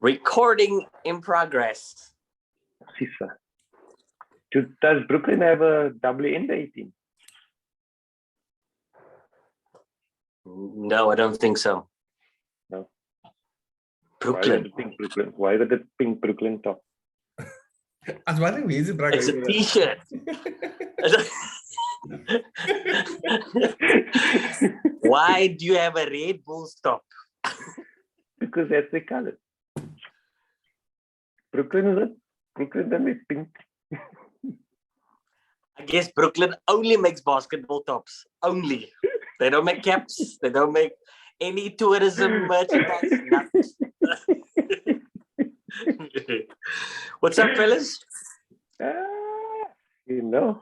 Recording in progress. Does Brooklyn have a WNBA team? No, I don't think so. No. Brooklyn. Why is it the pink Brooklyn top? I was wondering where is it, It's a t-shirt. Why do you have a Red Bull top? Because that's the color. Brooklyn is it? Brooklyn then is pink. I guess Brooklyn only makes basketball tops. Only. They don't make caps. They don't make any tourism merchandise. Nothing. What's up, fellas? You know.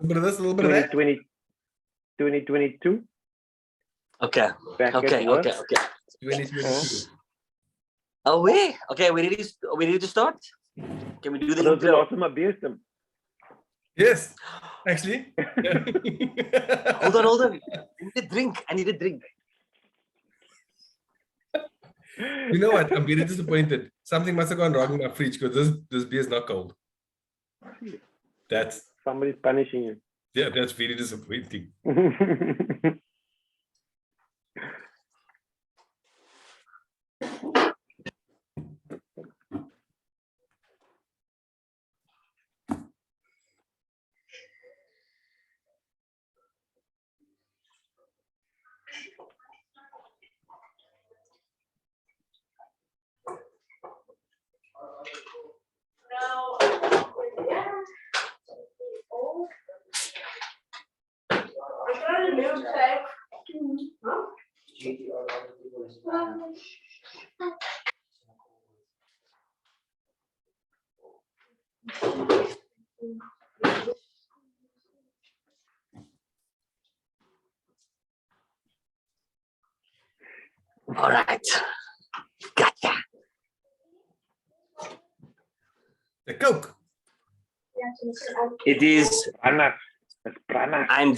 A little bit of this, a little bit of that. 2022. Okay. Back Okay. at work. 2022. Oh, wait. Okay, we ready to start? Can we do the Those are intro? awesome abuse them. Yes, actually. Hold on. I need a drink. You know what? I'm very disappointed. Something must have gone wrong in my fridge because this beer is not cold. Somebody's punishing you. Yeah, that's very disappointing. All right. Gotcha. The Coke. It is. I'm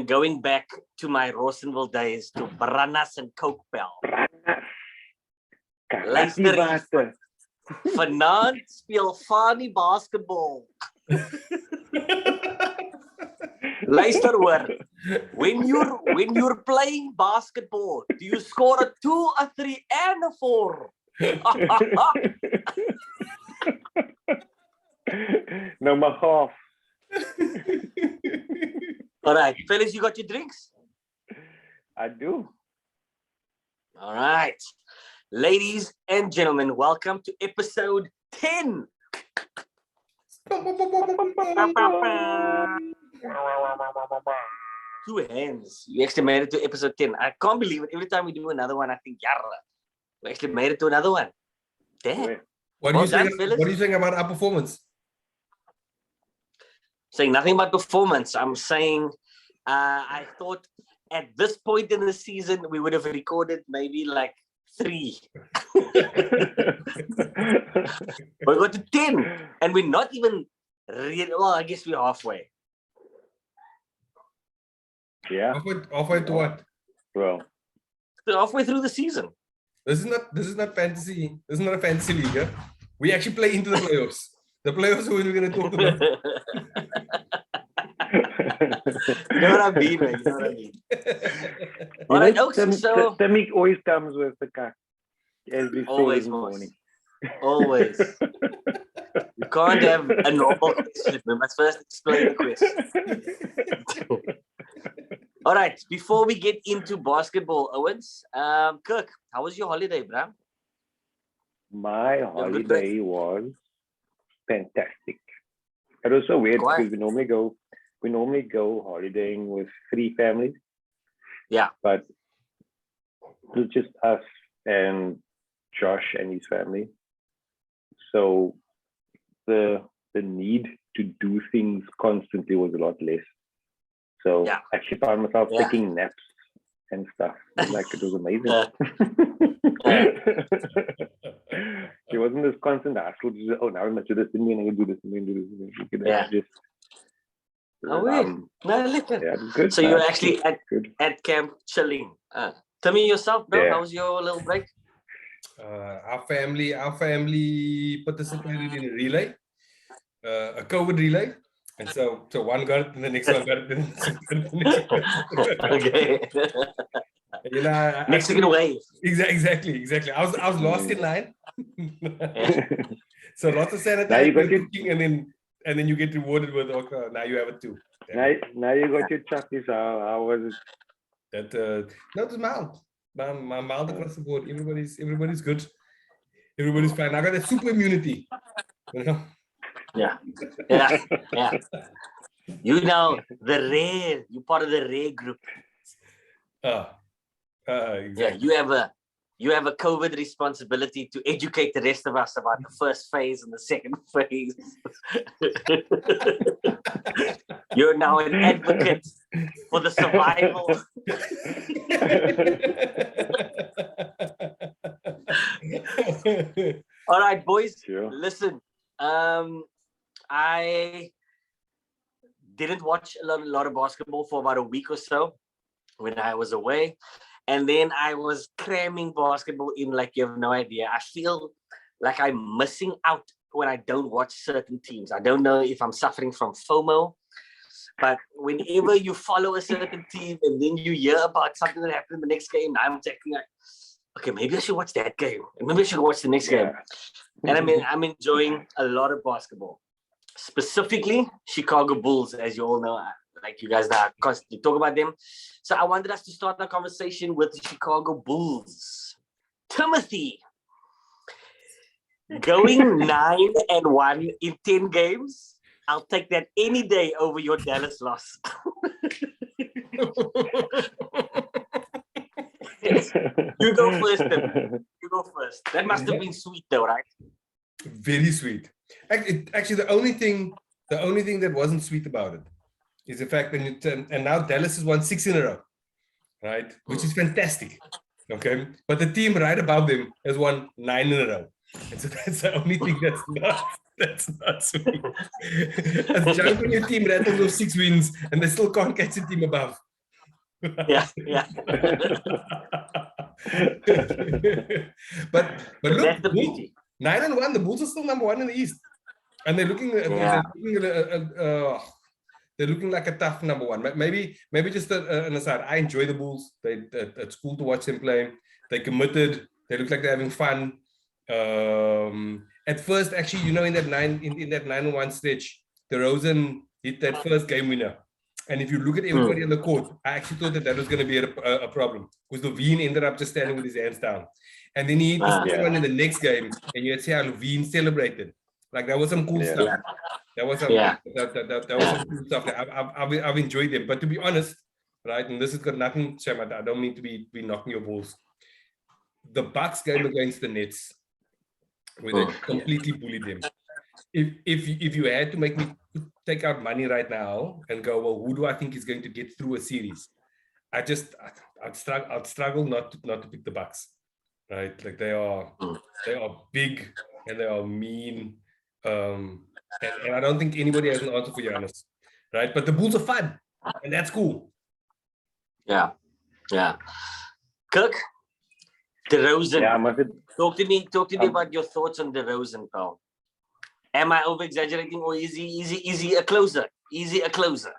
going back to my Rosenville days to Branas and Coke Bell. Luister hier. Vanaand speel Fanny basketball. Luister hoor. When you're playing basketball, do you score a 2, a 3, and a 4? No, my half. All right, fellas, you got your drinks? I do. All right. Ladies and gentlemen, welcome to episode 10. Two hands. You actually made it to episode 10. I can't believe it. Every time we do another one, I think, yarra. We actually made it to another one. Damn. What are you saying about our performance? Saying nothing about performance. I'm saying I thought at this point in the season, we would have recorded maybe like 3. We got to 10. And we're not even really, well, I guess we're halfway. Yeah. Halfway to what? Well, We're halfway through the season. This is not fantasy. This is not a fantasy league. Huh? We actually play into the playoffs. The playoffs are when we're going to talk about. You know what I mean, man. You know what I mean. All right, Oaks, so Timmy always comes with the car. Always, in the morning. Always. You can't have a normal question. We must first explain the question. All right, before we get into basketball, Owens, Kirk, how was your holiday, bruh? My holiday was fantastic. It was so weird because we normally go holidaying with 3 families. Yeah. But it was just us and Josh and his family. So the need to do things constantly was a lot less. So I actually found myself taking naps and stuff. Like, it was amazing. It wasn't this constant hustle. Oh, now we must do this, and we're going to do this, and we're going to do this. Good. So you're actually at camp chilling. Tell me yourself, bro. How was your little break? Our family participated in a relay, a COVID relay. And so one got it, and the next one got it, and the next one got it. Okay. You know, Mexican wave. Exactly. I was lost in line. So lots of Now you got sanitizing, and then you get rewarded with, okay, now you have it too. Now you got your chockies. How was it? No, it was mild. Mild across the board. Everybody's good. Everybody's fine. I got a super immunity. You know? Yeah. You know, you're part of the rare group. Exactly. Yeah, you have a COVID responsibility to educate the rest of us about the first phase and the second phase. You're now an advocate for the survival. All right, boys. Sure. Listen, I didn't watch a lot of basketball for about a week or so when I was away. And then I was cramming basketball in like you have no idea. I feel like I'm missing out when I don't watch certain teams. I don't know if I'm suffering from FOMO, but whenever you follow a certain team and then you hear about something that happened in the next game, I'm thinking like, okay, maybe I should watch that game. And maybe I should watch the next game. And I'm enjoying a lot of basketball. Specifically, Chicago Bulls, as you all know, like you guys now constantly talk about them. So I wanted us to start the conversation with the Chicago Bulls. Timothy, going 9-1 in 10 games, I'll take that any day over your Dallas loss. You go first, Tim. You go first. That must have been sweet though, right? Very sweet. Actually, the only thing that wasn't sweet about it is the fact that and now Dallas has won 6 in a row, right? Which is fantastic. Okay, but the team right above them has won 9 in a row, and so that's the only thing that's not sweet. A joke when your team rattles off 6 wins and they still can't catch the team above. Yeah. but look, That's the beauty. 9-1, the Bulls are still number 1 in the East, and they're looking like a tough number 1. Maybe just an aside. I enjoy the Bulls. It's cool to watch them play. They're committed. They look like they're having fun. At first, actually, you know, in that 9-1 stretch, DeRozan hit that first game winner. And if you look at everybody on the court, I actually thought that was going to be a problem, because Levine ended up just standing with his hands down. And then he hit the second one in the next game, and you had to see how Levine celebrated. Like, that was some cool stuff. That was some cool stuff. I've enjoyed them. But to be honest, right, and this has got nothing, Sham, I don't mean to be knocking your balls. The Bucks game against the Nets, where they completely bullied them. If you had to make me take out money right now and go, well, who do I think is going to get through a series? I'd struggle not to pick the Bucks, right? Like, they are big and they are mean, and I don't think anybody has an answer for Giannis, right? But the Bulls are fun, and that's cool. Yeah. Kirk, DeRozan. Yeah, Talk to me about your thoughts on DeRozan, pal. Am I over-exaggerating, or is he a closer? Is he a closer?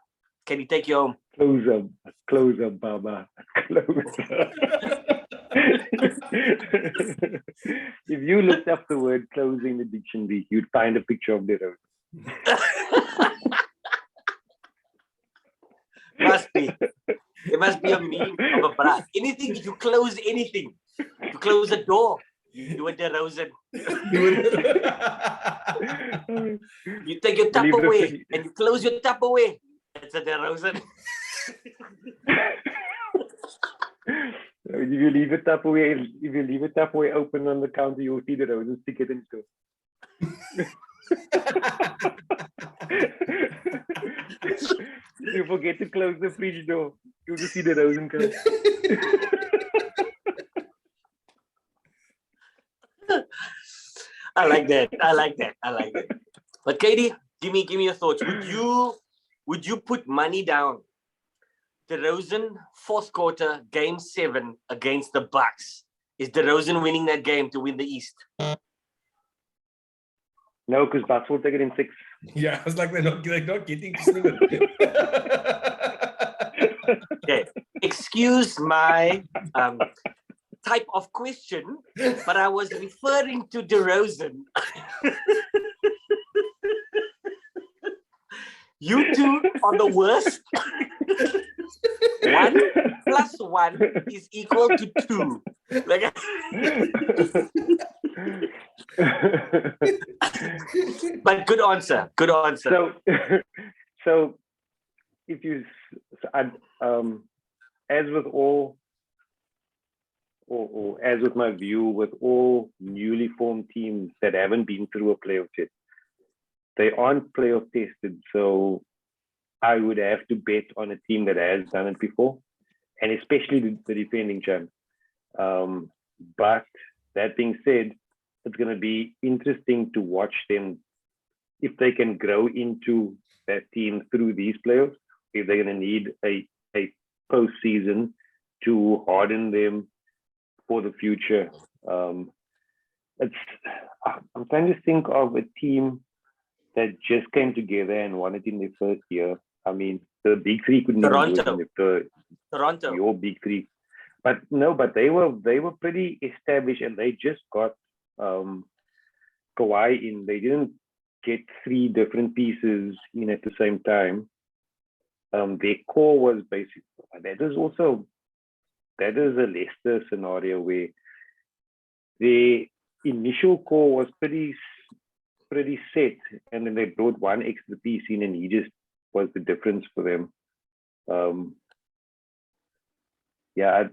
Can he take you home? Closer, Baba. Closer. If you looked up the word closer in the dictionary, you'd find a picture of the road. It must be a meme of a bra. Anything, if you close anything, you close a door, you are DeRozan. You take your Tupperware and you close your Tupperware. It's a DeRozan. If you leave a Tupperware open on the counter, you'll see DeRozan stick it in store. You forget to close the fridge door, you'll just see DeRozan come. I like that. But Katie, give me your thoughts. Would you put money down DeRozan fourth quarter game 7 against the Bucks Is DeRozan winning that game to win the East? No, because Bucks will take it in 6. Yeah, I was like, they're not getting to 7. Okay. Excuse my type of question, but I was referring to DeRozan. You two are the worst. 1 plus 1 is equal to 2. Like, but good answer. Good answer. So if you, as with all, or as with my view, with all newly formed teams that haven't been through a playoff yet, they aren't playoff tested. So I would have to bet on a team that has done it before, and especially the defending champ. But that being said, it's going to be interesting to watch them if they can grow into that team through these playoffs, if they're going to need a postseason to harden them for the future. I'm trying to think of a team that just came together and won it in their first year. I mean, the big three couldn't even do it in Toronto. Your big three. But no, but they were pretty established, and they just got Kawhi in. They didn't get 3 different pieces in at the same time. Their core was basically, that is a Leicester scenario where the initial core was pretty set, and then they brought 1 extra piece in, and he just was the difference for them. I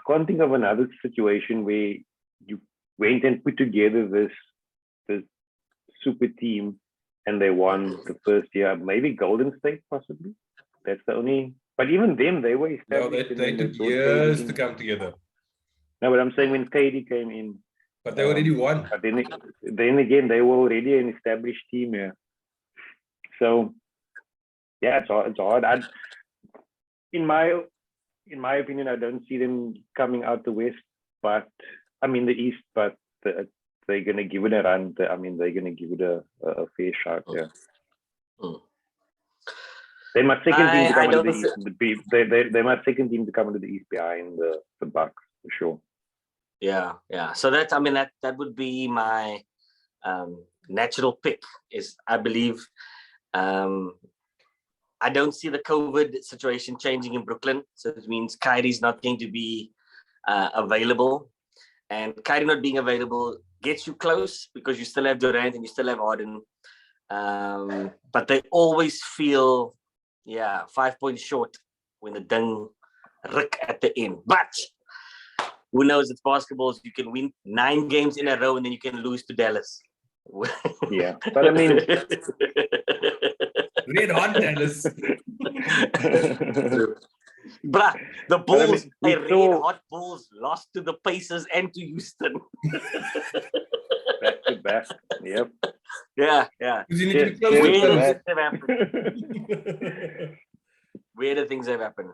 can't think of another situation where you went and put together this super team and they won the first year. Maybe Golden State, possibly. That's the only. But even them, they were established. No, they took years to come together. No, but I'm saying when KD came in. But they already won. But then again, they were already an established team. Yeah. So, yeah, it's hard. In my opinion, I don't see them coming out the West, but I mean the East. But they're gonna give it a run. I mean, they're gonna give it a fair shot. Yeah. They must second team to come into the East. They must second team to come into the East behind the Bucks for sure. Yeah. So that would be my natural pick. Is I believe. I don't see the COVID situation changing in Brooklyn. So it means Kyrie's not going to be available. And Kyrie not being available gets you close because you still have Durant and you still have Harden. But they always feel, 5 points short when the ding rick at the end. But who knows, it's basketball. So you can win 9 games in a row and then you can lose to Dallas. Yeah, but I mean... Red hot Dallas. Bruh, the Bulls, red hot Bulls lost to the Pacers and to Houston. Back to back. Yep. Yeah. Weirder things have happened.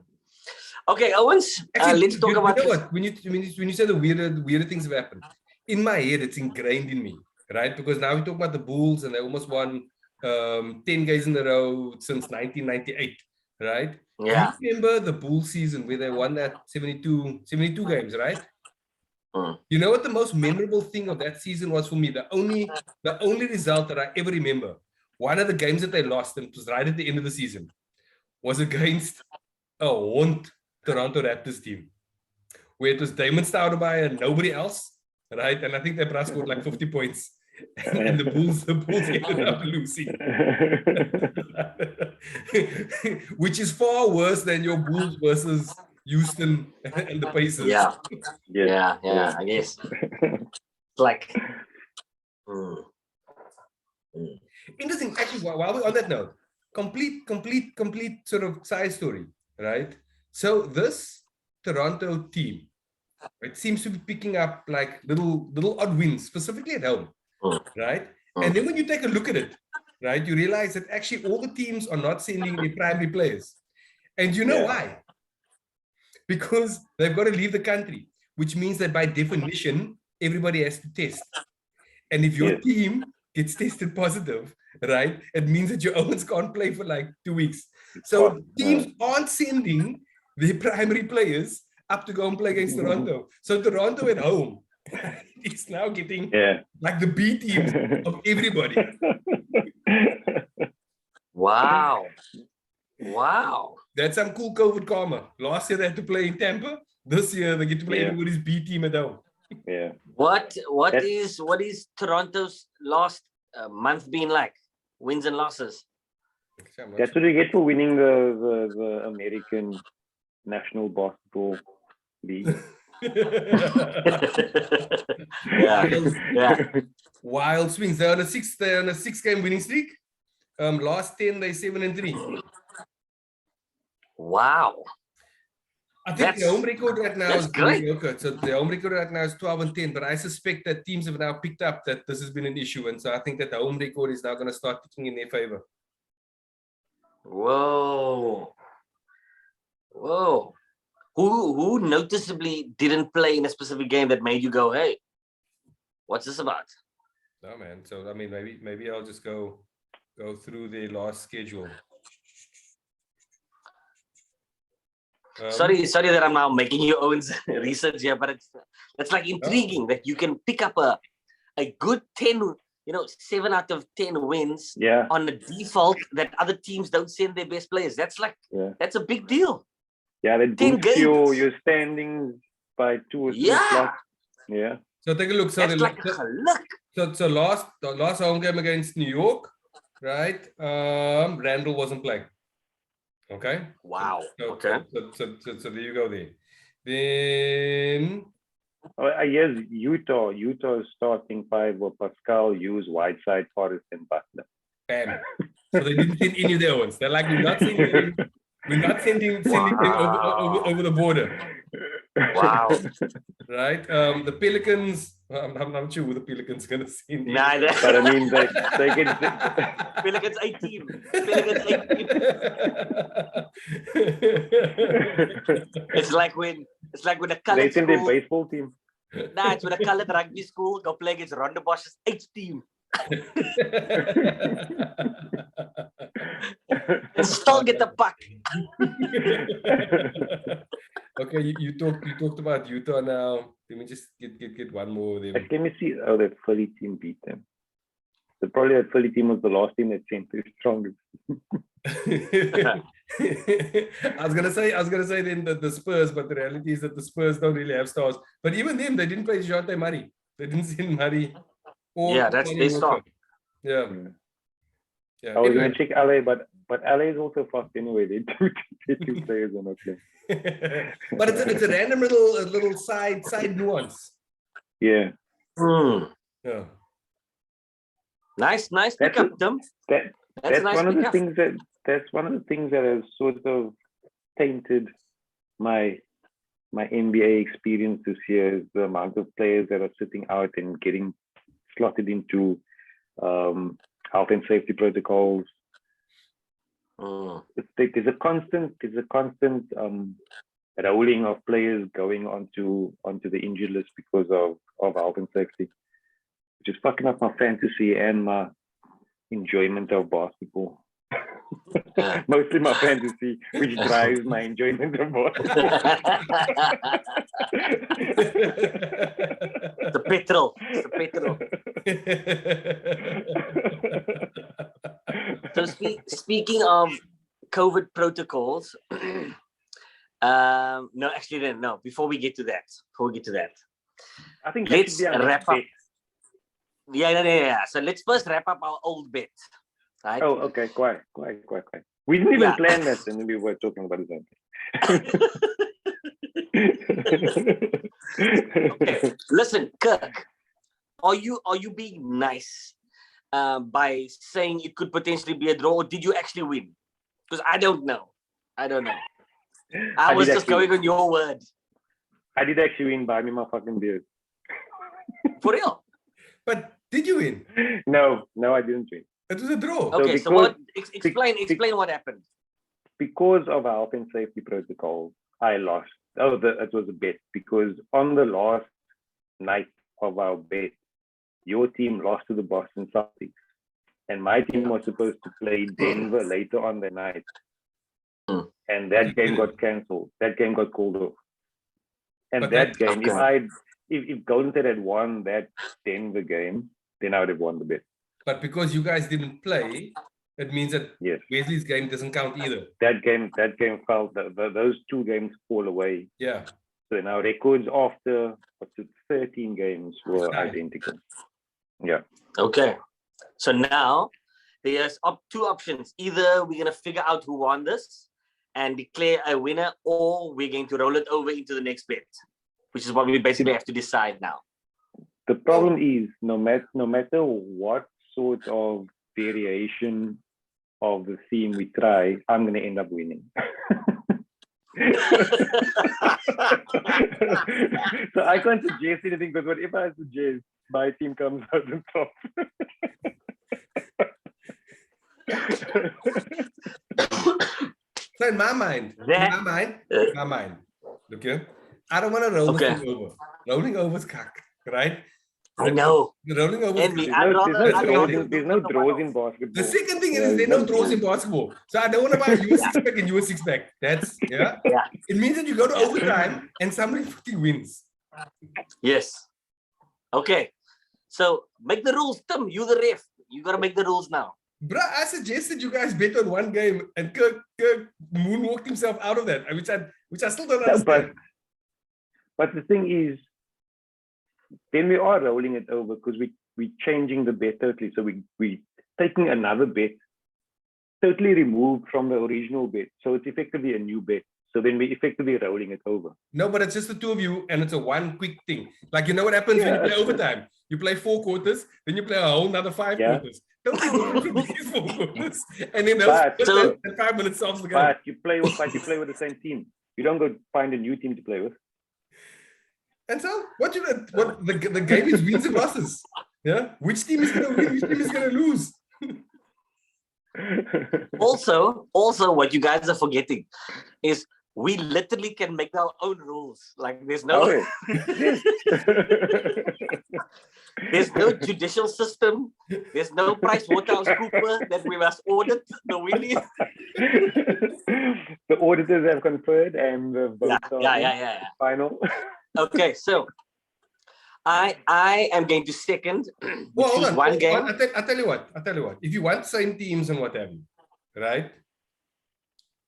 Okay, Owens, let's talk about this. When you say the weirder things have happened, in my head, it's ingrained in me, right? Because now we talk about the Bulls and they almost won 10 games in a row since 1998, right? Yeah. You remember the Bulls season where they won that 72 games, right? You know what the most memorable thing of that season was for me? The only result that I ever remember, one of the games that they lost, and it was right at the end of the season, was against a haunt Toronto Raptors team, where it was Damon Stoudemire and nobody else, right? And I think they scored like 50 points. And the Bulls ended up losing. Which is far worse than your Bulls versus Houston and the Pacers. Yeah, I guess. Like, interesting. Actually, while we're on that note, complete sort of side story, right? So this Toronto team, it seems to be picking up like little odd wins, specifically at home, right? And then when you take a look at it, right, you realize that actually all the teams are not sending their primary players. And you know why? Because they've got to leave the country. which means that by definition, everybody has to test. And if your team gets tested positive, right, it means that your Owens can't play for like 2 weeks. So teams aren't sending their primary players up to go and play against Toronto. So Toronto at home is now getting like the B teams of everybody. Wow. Wow. That's some cool COVID karma. Last year they had to play in Tampa. This year they get to play everybody's B team at home. Yeah. What is Toronto's last month been like? Wins and losses. That's what we get for winning the American National Basketball League. yeah. Wild swings. They're on a 6-game winning streak. Last 10, they're 7-3. Wow. I think the home record right now is mediocre. So the home record right now is 12-10, but I suspect that teams have now picked up that this has been an issue. And so I think that the home record is now going to start ticking in their favor. Whoa. Who noticeably didn't play in a specific game that made you go, hey, what's this about? No, man. So, I mean, maybe I'll just go through their last schedule. Sorry that I'm now making your own research here, but it's like intriguing that you can pick up a good 10, 7 out of 10 wins on the default that other teams don't send their best players. That's like that's a big deal. Yeah, that boosts your standings by 2 or 3 slots. Yeah. So take a look. So that's like a luck. So last home game against New York, right? Randall wasn't playing. Okay. Wow. So there you go there. Then yes, Utah's starting 5 were Pascal, Hughes, Whiteside, Forrest, and Butler. Bam. So they didn't send any of their ones. They're like, we're not sending them over the border. Wow. Right. The Pelicans. I'm not sure who the Pelicans gonna send. Neither. But I mean, they can. Pelicans 18. It's like when a colored they send school. their baseball team. Nah, it's when a colored rugby school go play against Ronda Bosch's H team. And still get the puck. Okay, you talked about Utah now. Let me just get one more of them. Let me see how that Philly team beat them. So probably that Philly team was the last team that sent their strongest. I was gonna say then the Spurs, but the reality is that the Spurs don't really have stars. But even them, they didn't play DeJounte Murray. They didn't send Murray. That's their star. Yeah. I was gonna check LA, but LA is also fucked anyway. They two players on not playing. But it's a random little side nuance. Yeah. Yeah. Nice pickup, Tim. That's one of the things that has sort of tainted my NBA experience this year, is the amount of players that are sitting out and getting slotted into health and safety protocols. There's a constant rolling of players going onto the injured list because of health and safety, which is fucking up my fantasy and my enjoyment of basketball. Mostly my fantasy, which drives my enjoyment of basketball. The petrol. So speaking of COVID protocols, no, actually, no. Before we get to that, I think let's wrap up. Yeah. So let's first wrap up our old bet. Right? Oh, okay. Quiet. We didn't even plan that, and we were talking about it. Okay. Listen, Kirk, are you being nice by saying it could potentially be a draw, or did you actually win? Because I don't know. I was just going on your word. I did actually win, by me my fucking beard. For real? But did you win? No, I didn't win. It was a draw. Okay, so what? Explain what happened. Because of health and safety protocols, I lost it was a bet because on the last night of our bet, your team lost to the Boston Celtics, and my team was supposed to play Denver later on the night, and that game got cancelled. That game got called off. And but that game, if Golden State had won that Denver game, then I would have won the bet. But because you guys didn't play, it means that Wesley's game doesn't count either. That game fell. Those two games fall away. Yeah. So now records after 13 games were identical. Yeah. Okay. So now there's two options. Either we're gonna figure out who won this and declare a winner, or we're going to roll it over into the next bet, which is what we basically have to decide now. The problem is no matter what sort of variation of the theme we try, I'm going to end up winning. So I can't suggest anything, but whatever I suggest, my team comes out on top. So in my mind, look here, I don't want to roll this thing over. Rolling over is cock, right? I know. Rolling over. There's no draws in basketball. The second thing is there's no draws in basketball. So I don't want to buy you a six-pack and you a six-pack. That's, yeah? It means that you go to overtime and somebody fucking wins. Yes. Okay. So make the rules, Tim. You the ref. You got to make the rules now. Bruh, I suggested you guys bet on one game and Kirk moonwalked himself out of that, which I still don't understand. But the thing is, then we are rolling it over because we're changing the bet totally. So we taking another bet, totally removed from the original bet. So it's effectively a new bet. So then we're effectively rolling it over. No, but it's just the two of you and it's a one quick thing. Like, you know what happens when you play overtime? You play 4 quarters, then you play a whole another 5 quarters. Don't you these 4 quarters? And then those 5 minutes solves the game. But you play with the same team. You don't go find a new team to play with. And so the game is wins and losses. Yeah. Which team is gonna win? Which team is gonna lose? Also, what you guys are forgetting is we literally can make our own rules. Like there's no there's no judicial system, there's no PricewaterhouseCoopers that we must audit the winning. The auditors have conferred and the votes are final. Okay, so I am going to second. Well, hold on. One game. I tell you what. If you want same teams and what have you, right?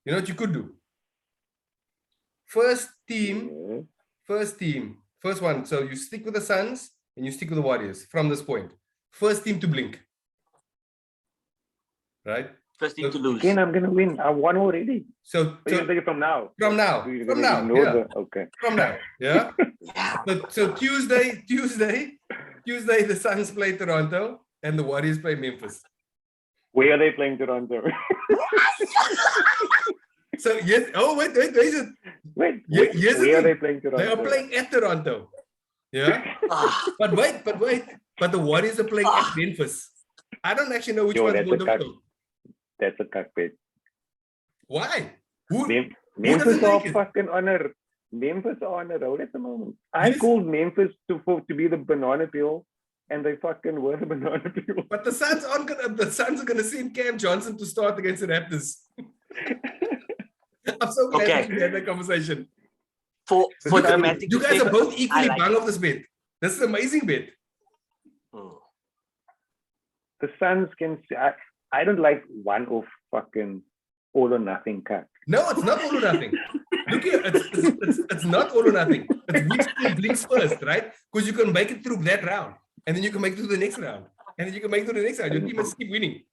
You know what you could do? First one. So you stick with the Suns and you stick with the Warriors from this point. First team to blink. Right? First team to lose. Again, I'm gonna win. I won already. So you're gonna take it from now. From now. Okay. From now. Yeah. So Tuesday, the Suns play Toronto and the Warriors play Memphis. Where are they playing Toronto? So yes. Oh wait. Where are they playing Toronto? They are playing at Toronto. Yeah. But wait. But the Warriors are playing at Memphis. I don't actually know which one's more difficult. That's a cockpit. Why? Memphis are fucking on a roll at the moment. I called Memphis to be the banana peel, and they fucking were the banana peel. But the Suns are gonna send Cam Johnson to start against the Raptors. I'm so glad we had that conversation. For dramatic, you guys are both equally bang off this bet. This is an amazing bet. The Suns can. I don't like one-off fucking all or nothing cut. No, it's not all or nothing. Look here, it's not all or nothing. It's which team blinks first, right? Because you can make it through that round, and then you can make it through the next round, and then you can make it through the next round. Your team must keep winning.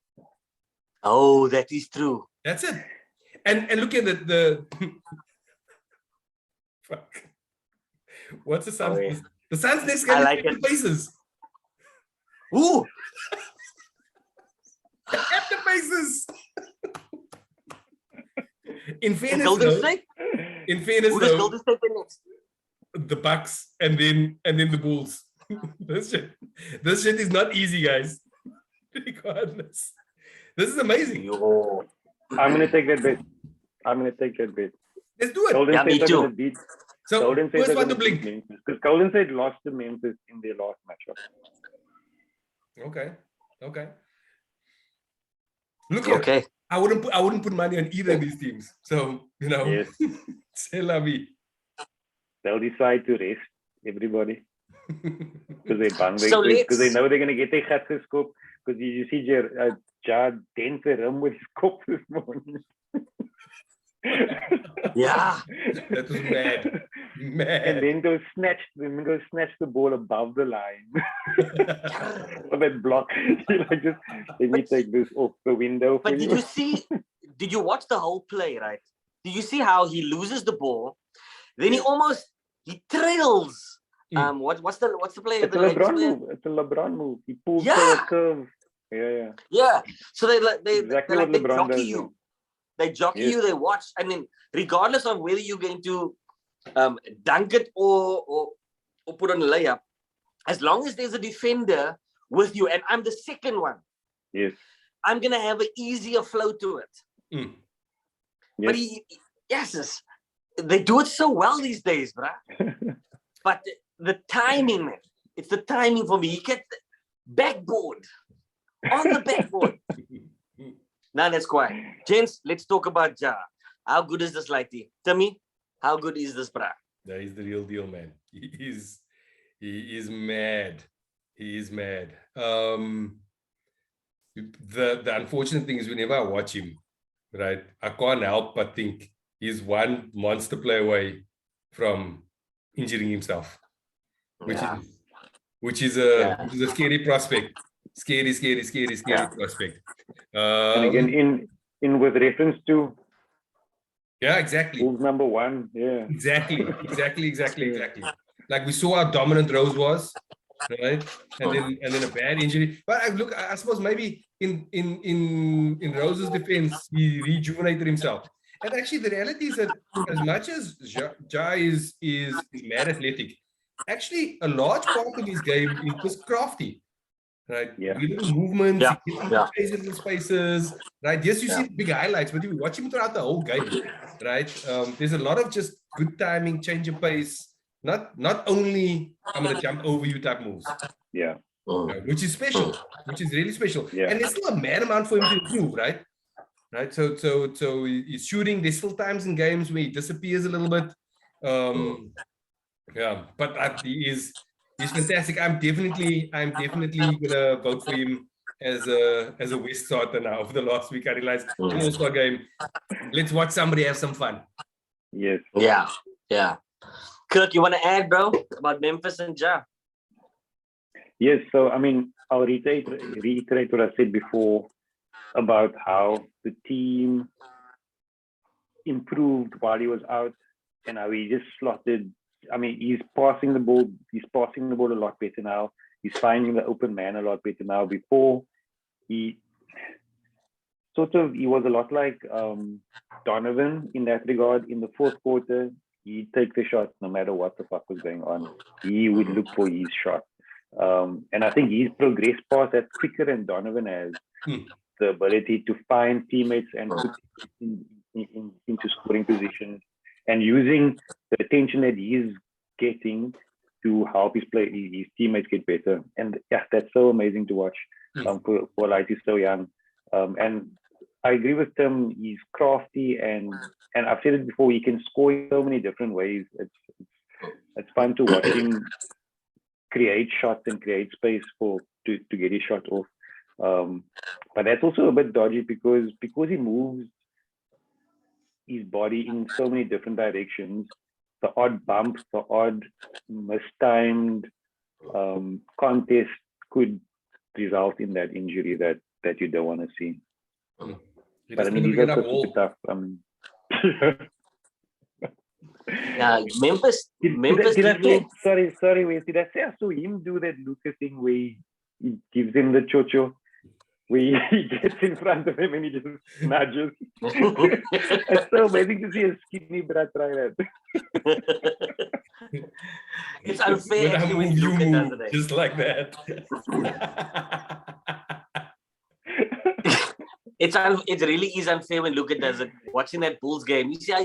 Oh, that is true. That's it. And look at the fuck. What's the Suns? Oh, yeah. The Suns next game like the faces. Ooh. At the faces. In fairness, though, the Bucks and then the Bulls. This shit is not easy, guys. Regardless, this is amazing. I'm gonna take that bet. Let's do it. Me too. So Golden State first one to blink. Because Golden State lost to Memphis in their last matchup. Okay. Look, Okay. I wouldn't put money on either of these teams. So Yes. c'est la vie. They'll decide to rest everybody because So they know they're gonna get their guts gescopt. Because you see Ja dent the rim with his cup this morning. Yeah. That was mad. And then go snatch the ball above the line. For that block. Just let me take this off the window. But did you watch the whole play, right? Did you see how he loses the ball? Then he trails. What's the play? It's a LeBron move. It's a LeBron move. He pulls for a curve. Yeah. So they exactly what LeBron does. You. They jockey you, they watch. I mean, regardless of whether you're going to dunk it or put on a layup, as long as there's a defender with you, and I'm the second one, yes, I'm gonna have an easier flow to it. But they do it so well these days, bruh. But the timing, man, it's the timing for me. He gets backboard on the backboard. Now that's quiet. Gents, let's talk about Ja. How good is this lighty? Timmy, how good is this, bruh? Yeah, he's the real deal, man. He is mad. He is mad. The unfortunate thing is whenever I watch him, right, I can't help but think he's one monster play away from injuring himself, which is a scary prospect. Scary prospect. And again, in with reference to exactly. Bulls number 1, Exactly. Like we saw how dominant Rose was, right? And then a bad injury. But I suppose maybe in Rose's defense, he rejuvenated himself. And actually, the reality is that as much as Ja is mad athletic, actually a large part of his game is just crafty. Right, little movements, little spaces, right? Yes, you see big highlights, but you watch him throughout the whole game, right? There's a lot of just good timing, change of pace, not only I'm gonna jump over you type moves, which is special, which is really special, and there's still a mad amount for him to improve, right? So he's shooting. There's still times in games where he disappears a little bit, but he's fantastic. I'm definitely gonna vote for him as a West starter now. Over the last week, I realized in the All-Star game, let's watch somebody have some fun. Yes. Yeah. Kirk, you want to add, bro, about Memphis and Ja? Yes. So I mean, I'll reiterate what I said before about how the team improved while he was out, and how he just slotted. I mean, he's passing the ball a lot better now. He's finding the open man a lot better now. Before, he was a lot like Donovan in that regard. In the fourth quarter, he'd take the shot no matter what the fuck was going on. He would look for his shot. And I think he's progressed past that quicker than Donovan has. The ability to find teammates and put into scoring positions, and using the attention that he's getting to help his teammates get better. And that's so amazing to watch for like he's so young. And I agree with Tim. He's crafty, and I've said it before. He can score in so many different ways. It's fun to watch him create shots and create space to get his shot off. But that's also a bit dodgy because he moves his body in so many different directions. The odd bump, the odd mistimed contest could result in that injury that you don't want to see. But I mean, these are super tough. Memphis. Sorry, wait. Did I say I saw him do that Luka thing where he gives him the chocho? Where he gets in front of him and he just nudges. It's so amazing to see a skinny brat try that. It's unfair when you move just like that. It really is unfair when Luka does it. Watching that Bulls game, you see how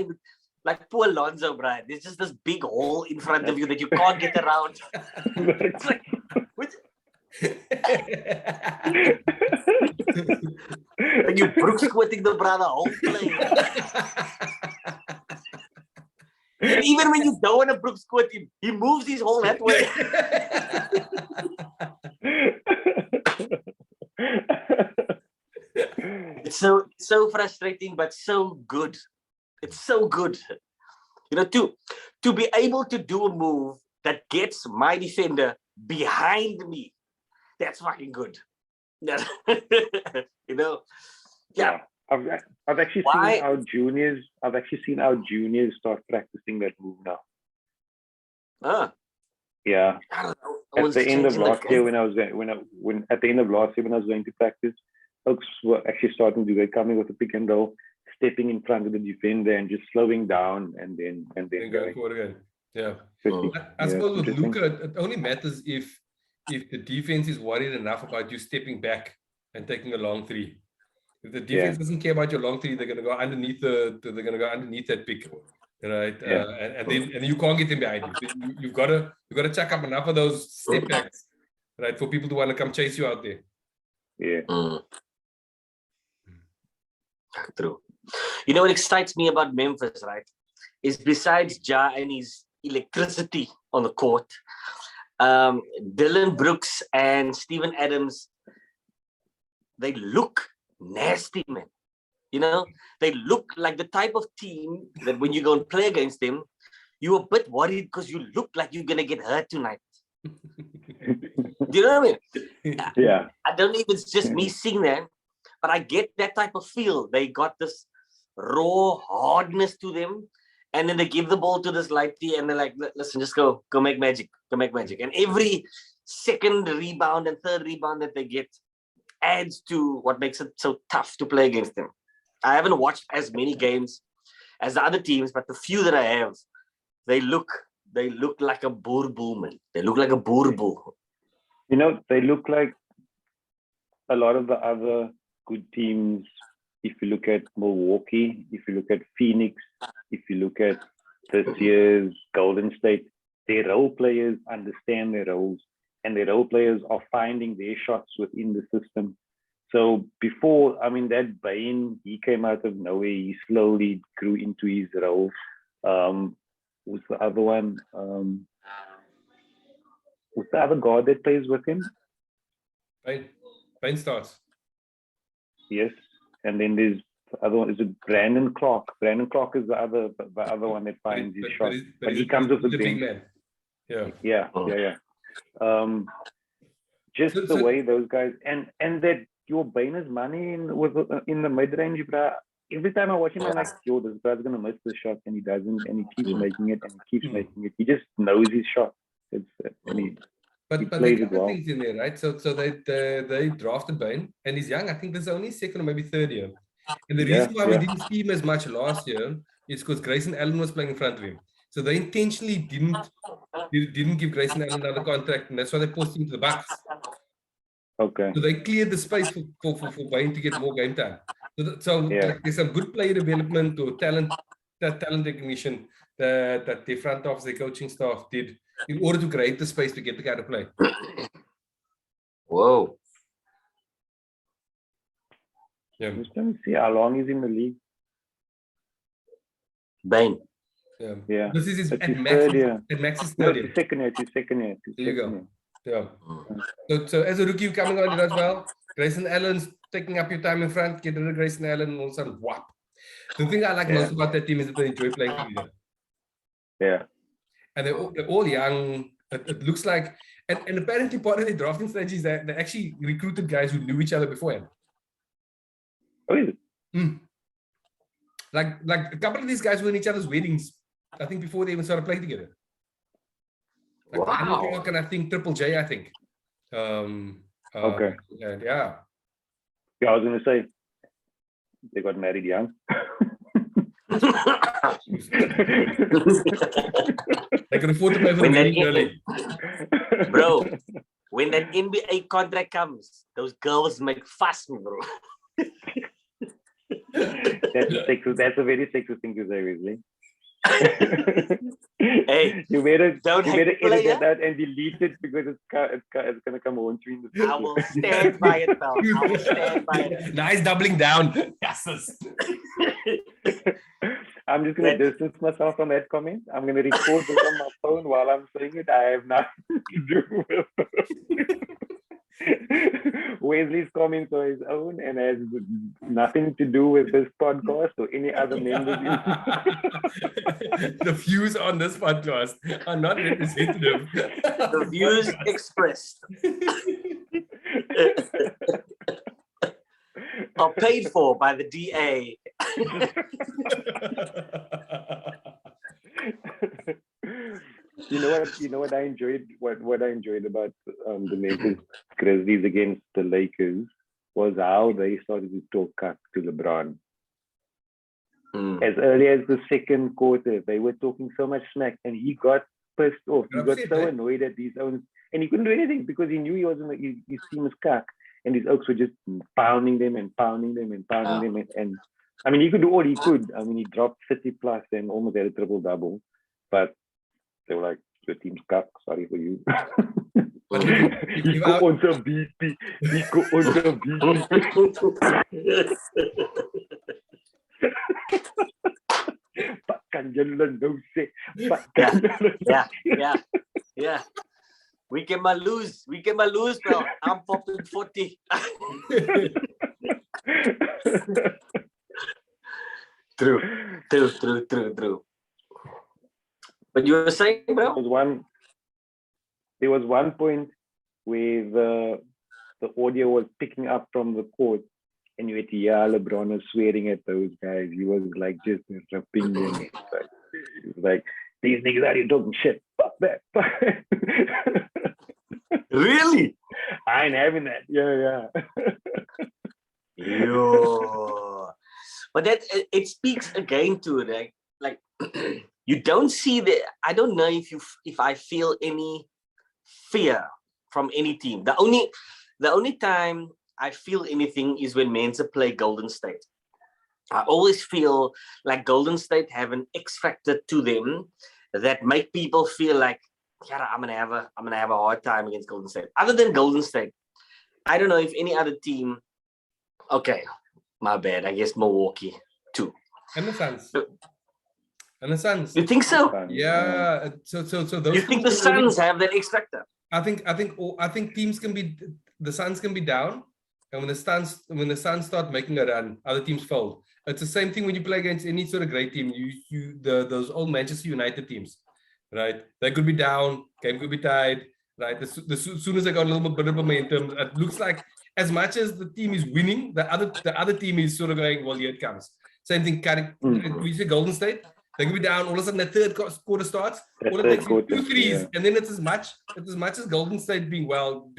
like poor Lonzo, Brian. There's just this big hole in front of you that you can't get around. It's like, like you Brooks squirting the brother whole play. And even when you don't want to Brooks squirt him, he moves his whole that way. It's so frustrating, but so good. It's so good. You know, to be able to do a move that gets my defender behind me, that's fucking good. You know, yeah. I've actually seen our juniors. I've actually seen our juniors start practicing that move now. Yeah. At the end of last year, when I was going to practice, folks were actually starting to do it, coming with a pick and roll, stepping in front of the defender and just slowing down and then going forward again. Yeah. I suppose with Luka, it only matters if the defense is worried enough about you stepping back and taking a long three. If the defense doesn't care about your long three, they're going to go underneath that pick, right? And then you can't get them behind you. So you've got to chuck up enough of those step backs, right, for people to want to come chase you out there. Yeah. True. You know what excites me about Memphis, right? Is besides Ja and his electricity on the court, Dylan Brooks and Steven Adams, they look nasty, man. You know, they look like the type of team that when you go and play against them, you're a bit worried because you look like you're gonna get hurt tonight. Do you know what I mean? Yeah. I don't know if it's just me seeing that, but I get that type of feel. They got this raw hardness to them, and then they give the ball to this lighty, and they're like, "Listen, just go make magic, go make magic." And every second rebound and third rebound that they get adds to what makes it so tough to play against them. I haven't watched as many games as the other teams, but the few that I have, they look like a boerboel, man. They look like a boerboel. You know, they look like a lot of the other good teams. If you look at Milwaukee, if you look at Phoenix, if you look at this year's Golden State, their role players understand their roles, and their role players are finding their shots within the system. So before, I mean, that Bain, he came out of nowhere. He slowly grew into his role. Who's the other one? Who's the other guard that plays with him? Bain starts. Yes. And then there's the other one. Is it Brandon Clark? Brandon Clark is the other one that finds his shot. But he comes with the big man. Yeah. Just the way those guys and that your Bain is money in the mid range, bro. Every time I watch him, I'm like, yo, this guy's gonna miss the shot, and he doesn't, and he keeps making it, and he keeps making it. He just knows his shot. But they got the things in there, right? So they drafted Bain, and he's young. I think this is only second or maybe third year. And the reason why we didn't see him as much last year is because Grayson Allen was playing in front of him. So they intentionally didn't give Grayson Allen another contract, and that's why they pushed him to the Bucks. Okay. So they cleared the space for Bain to get more game time. So like, there's some good player development or talent recognition that the front office, the coaching staff did in order to create the space to get the guy to play. Whoa. Yeah. Just let me see how long he's in the league. Bain. Yeah. This is his third year. At Max's third year. His second year. There you go. Yeah. So as a rookie, you're coming on as well. Grayson Allen's taking up your time in front. Get rid of Grayson Allen, and all of a sudden, whap. The thing I like most about that team is that they enjoy playing together. Yeah. And they're all young. It looks like, and apparently part of the drafting strategy is that they actually recruited guys who knew each other beforehand. Oh, is it? Like a couple of these guys were in each other's weddings, I think, before they even started playing together. Like wow. And I think Triple J, I think. Okay. And yeah. Yeah, I was gonna say they got married young. They can afford to pay for the early. Bro, when that NBA contract comes, those girls make fuss, bro. That's a very sexist thing to say, really. Hey, you better don't you hate better the edit player. that out and delete it because it's gonna come on between the I will stand by it, pal. I will stand by it. Nice doubling down. Yes. I'm just gonna distance myself from that comment. I'm gonna record this on my phone while I'm saying it. I have nothing to do with Wesley's comments on his own and has nothing to do with this podcast or any other members. The views on this podcast are not representative. The views expressed are paid for by the DA. You know what I enjoyed. What I enjoyed about the Memphis Grizzlies against the Lakers was how they started to talk cuck to LeBron. As early as the second quarter, they were talking so much smack, and he got pissed off. He got so annoyed at his own, and he couldn't do anything because he knew he wasn't. His team was cuck, and his Oaks were just pounding them and pounding them and pounding them. And I mean, he could do all he could. I mean, he dropped 30 plus and almost had a triple double, but they were like, "Your team's cuck. Sorry for you." Go on to VP. Go on to VP. Yeah. We can lose, bro. I'm popping 40. True. But you were saying, bro? There was one point where the audio was picking up from the court, and you had to hear LeBron was swearing at those guys. He was like just ripping them. He was like, these niggas out here talking shit. Fuck that. Really? I ain't having that. Yeah. Yo. But that it speaks again to it, like you don't see I don't know if I feel any fear from any team. The only time I feel anything is when Mensa play Golden State. I always feel like Golden State have an X factor to them that make people feel like, yeah, I'm gonna have a hard time against Golden State. Other than Golden State, I don't know if any other team. Okay, my bad. I guess Milwaukee too. And the Suns. You think so? Yeah. So those. You think the Suns have that X factor? I think teams can be, the Suns can be down, and when the Suns start making a run, other teams fold. It's the same thing when you play against any sort of great team. Those old Manchester United teams, right? They could be down, game could be tied, right? As soon as they got a little bit of momentum, it looks like as much as the team is winning, the other team is sort of going, well, here it comes. Same thing. We say Golden State. They can be down. All of a sudden, the third quarter starts. All it takes is 2 threes, and then it's as much as Golden State doing well,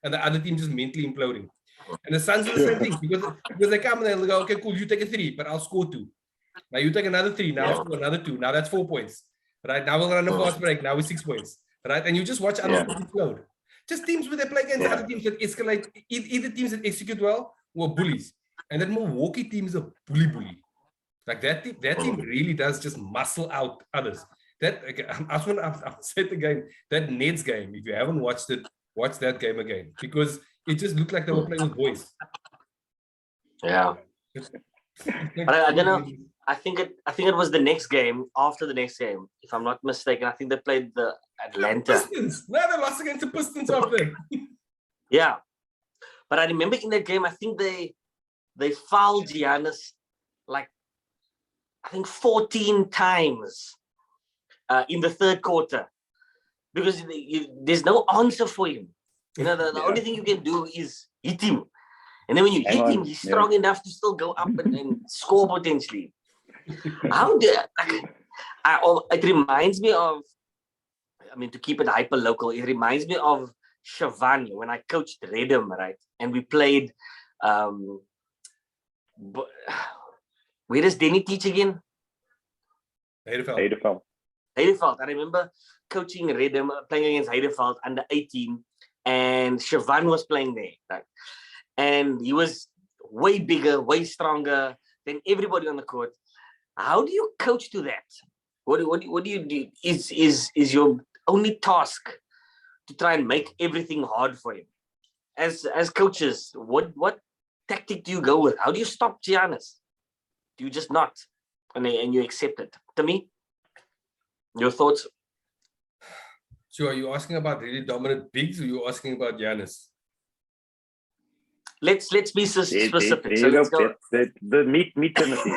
and the other team just mentally imploding. And the Suns are the same thing because they come and they'll go, okay, cool, you take a 3, but I'll score 2. Now you take another 3, now I'll score another 2. Now that's 4 points, right? Now we'll run a fast break. Now we're 6 points, right? And you just watch other teams implode. Just teams where they play against other teams that escalate. Either teams that execute well or bullies. And that Milwaukee team is a bully. Like that team really does just muscle out others. I've said the game, that Nets game, if you haven't watched it, watch that game again. Because it just looked like they were playing with boys. Yeah. But I don't know. I think it was the next game, after the next game, if I'm not mistaken. I think they played the Atlanta. Pistons. No, they lost against the Pistons after. Yeah. But I remember in that game, I think they fouled Giannis like, I think 14 times in the third quarter because there's no answer for him. You know, the only thing you can do is hit him. And then when you hit him, he's strong enough to still go up and score potentially. It reminds me of, I mean, to keep it hyper local, it reminds me of Siobhan when I coached Redham, right? And we played, where does Denny teach again? Heideveld. I remember coaching Redham, playing against Heideveld under 18, and Siobhan was playing there, right? And he was way bigger, way stronger than everybody on the court. How do you coach to that? What do you do? Is your only task to try and make everything hard for him? As coaches, what tactic do you go with? How do you stop Giannis? Do you just not, and you accept it? To me, your thoughts? So are you asking about really dominant bigs, or you asking about Giannis? Let's be specific. There So you let's go. go. The meat Timothy.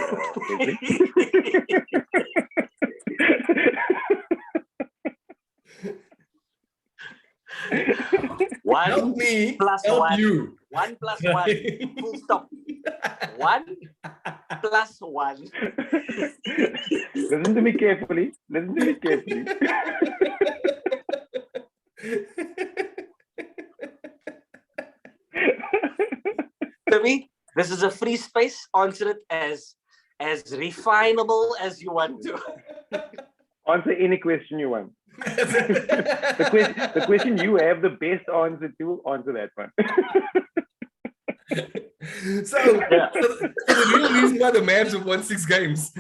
One Help me plus help one. you. 1 plus 1. Full stop. 1 plus 1. Listen to me carefully. To me, this is a free space. Answer it as refinable as you want to. Answer any question you want. The question you have the best answer to, answer that one. So the real reason why the Mavs have won 6 games.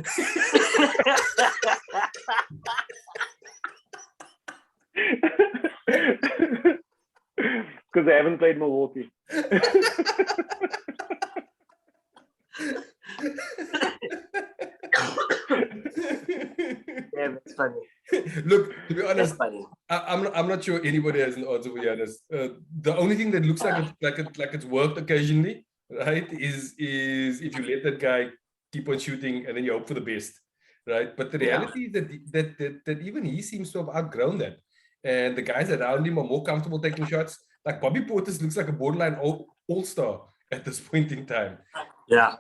Because they haven't played Milwaukee. Yeah, that's funny. Look, to be honest, funny. I'm not sure anybody has an answer for Giannis. The only thing that looks like it's worked occasionally, right, is if you let that guy keep on shooting and then you hope for the best, right? But the reality is that even he seems to have outgrown that, and the guys around him are more comfortable taking shots. Like Bobby Portis looks like a borderline all-star at this point in time. Yeah.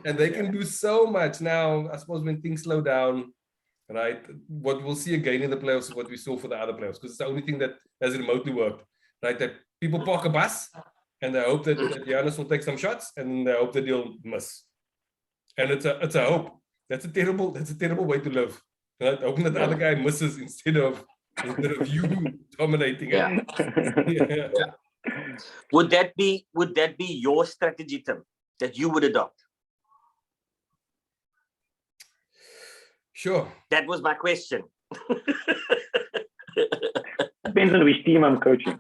And they can do so much now. I suppose when things slow down, right, what we'll see again in the playoffs is what we saw for the other playoffs, because it's the only thing that has remotely worked, right? That people park a bus and they hope that Giannis will take some shots, and they hope that he'll miss. And it's a hope. That's a terrible way to live, right? Hoping that the other guy misses instead of you dominating it. Yeah. Would that be your strategy, Tim, that you would adopt? Sure. That was my question. Depends on which team I'm coaching.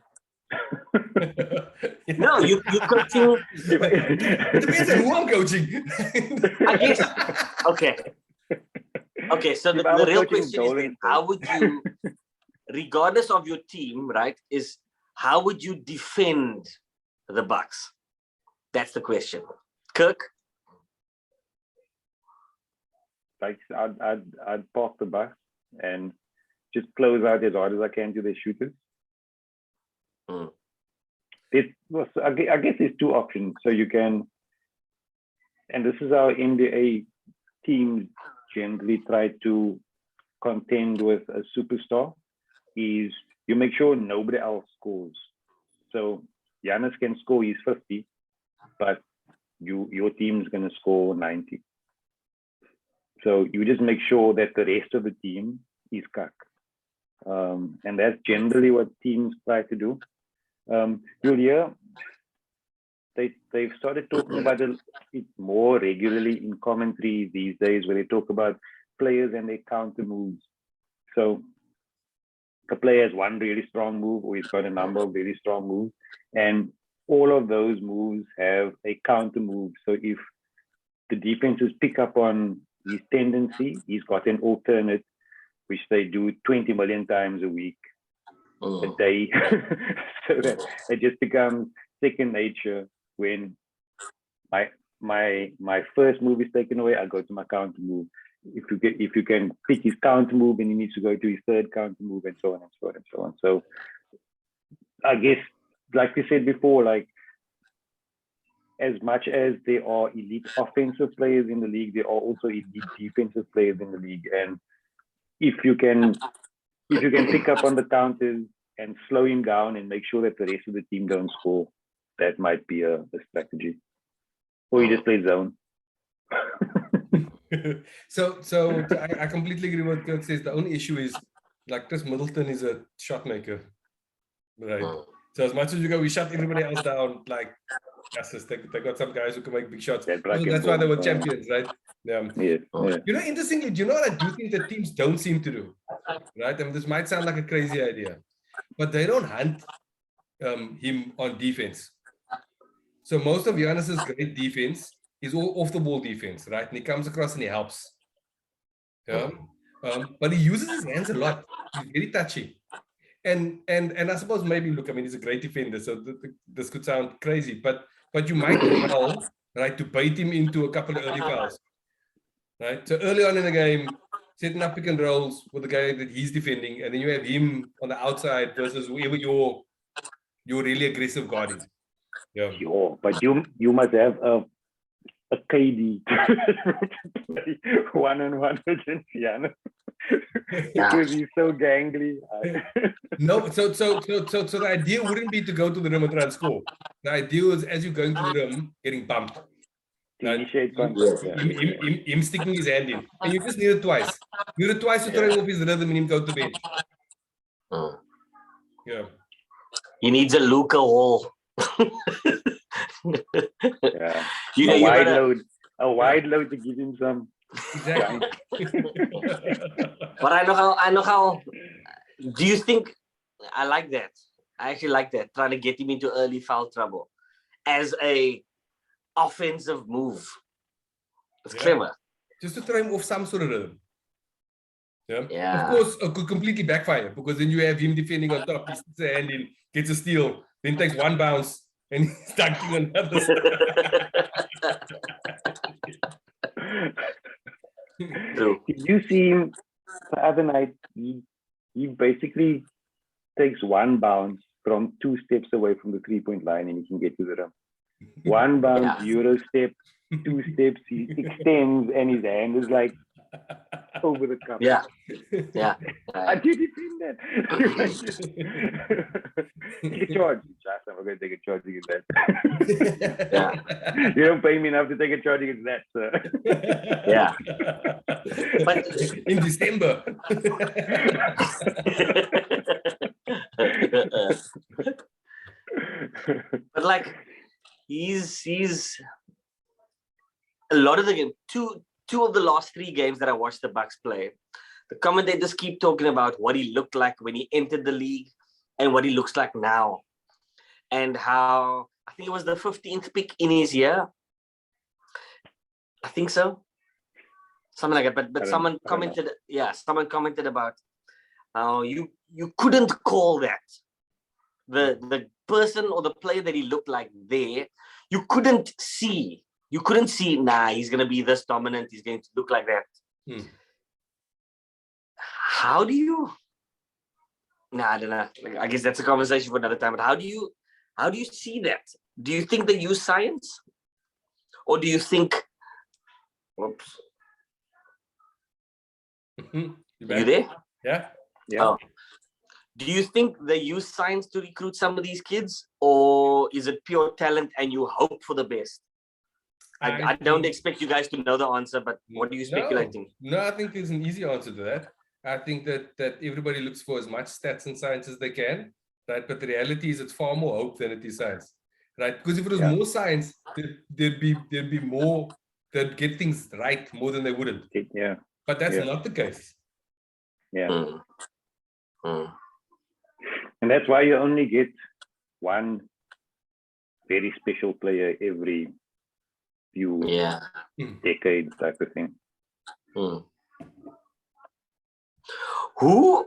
No, you're coaching. It depends on who I'm coaching. I guess. Okay. So the real question is then, how would you, regardless of your team, right, is how would you defend the Bucks? That's the question. Kirk? Like I'd park the bus and just close out as hard as I can to the shooters. I guess there's 2 options. So you can, and this is how NBA teams generally try to contend with a superstar, is you make sure nobody else scores. So Giannis can score his 50, but your team's going to score 90. So you just make sure that the rest of the team is cut. And that's generally what teams try to do. You'll hear they've started talking about it more regularly in commentary these days, where they talk about players and their counter moves. So the player has one really strong move, or he's got a number of very strong moves, and all of those moves have a counter move. So if the defenses pick up on his tendency, he's got an alternate, which they do 20 million times a week, a day. So that it just becomes second nature. When my first move is taken away, I go to my counter move. If you can pick his counter move, and he needs to go to his third counter move, and so on and so on and so on. So I guess, like we said before, like, as much as there are elite offensive players in the league, there are also elite defensive players in the league. And if you can pick up on the counters and slow him down and make sure that the rest of the team don't score, that might be a strategy. Or you just play zone. So I completely agree with Kirk says. The only issue is, like, Chris Middleton is a shot maker, right? So as much as we shut everybody else down, like, yes, they got some guys who can make big shots. That's why they were champions, right? Yeah. You know, interestingly, do you know what I do think that teams don't seem to do? Right? I mean, this might sound like a crazy idea, but they don't hunt him on defense. So most of Giannis's great defense is all off the ball defense, right? And he comes across and he helps. Yeah. But he uses his hands a lot. He's very touchy. And I suppose maybe, look, I mean, he's a great defender, so this could sound crazy, but you might well, right, to bait him into a couple of early fouls, right? So early on in the game, setting up pick and rolls with the guy that he's defending, and then you have him on the outside versus whoever your really aggressive guard is. Yeah. Sure, but you must have a KD one-on-one against Giannis because he's so gangly. No, so the idea wouldn't be to go to the rim and try and score. The idea is, as you're going to the rim, getting bumped. Right? Him sticking his hand in. And you just need it twice. You need it twice to throw him off his rhythm and him go to bench. Yeah. He needs a Luca Hall. Yeah. A wide load to give him some. Exactly. But I know how. Do you think I like that? I actually like that, trying to get him into early foul trouble as a offensive move. It's clever. Just to throw him off some sort of rhythm. Yeah. Of course, it could completely backfire because then you have him defending on top. He sticks a hand in, gets a steal, then takes one bounce, and he's dunking on the other side. Did you see him the other night? He basically takes one bounce from 2 steps away from the 3-point line and he can get to the rim. One bounce, Euro step, 2 steps, he extends and his hand is like over the cup. Yeah. How do you defend that? Take a charge. I'm going to take a charge against that. You don't pay me enough to take a charge against that, sir. Yeah. But in December. But like he's a lot of the game. Two of the last 3 games that I watched the Bucks play, the commentators keep talking about what he looked like when he entered the league and what he looks like now. And how, I think it was the 15th pick in his year. I think so. Something like that. But someone commented, someone commented about how you couldn't call that. The person or the player that he looked like there, you couldn't see, he's going to be this dominant, he's going to look like that. How do you, I don't know. I guess that's a conversation for another time, but how do you see that? Do you think they use science? Or do you think, whoops. You there? Yeah. Oh. Do you think they use science to recruit some of these kids, or is it pure talent and you hope for the best? I don't expect you guys to know the answer, but what are you speculating? No, I think there's an easy answer to that. I think that everybody looks for as much stats and science as they can, right? But the reality is it's far more hope than it is science, right? Because if it was more science, there'd be more that get things right more than they wouldn't. Yeah. But that's not the case. Yeah. And that's why you only get one very special player every few decades type of thing. Who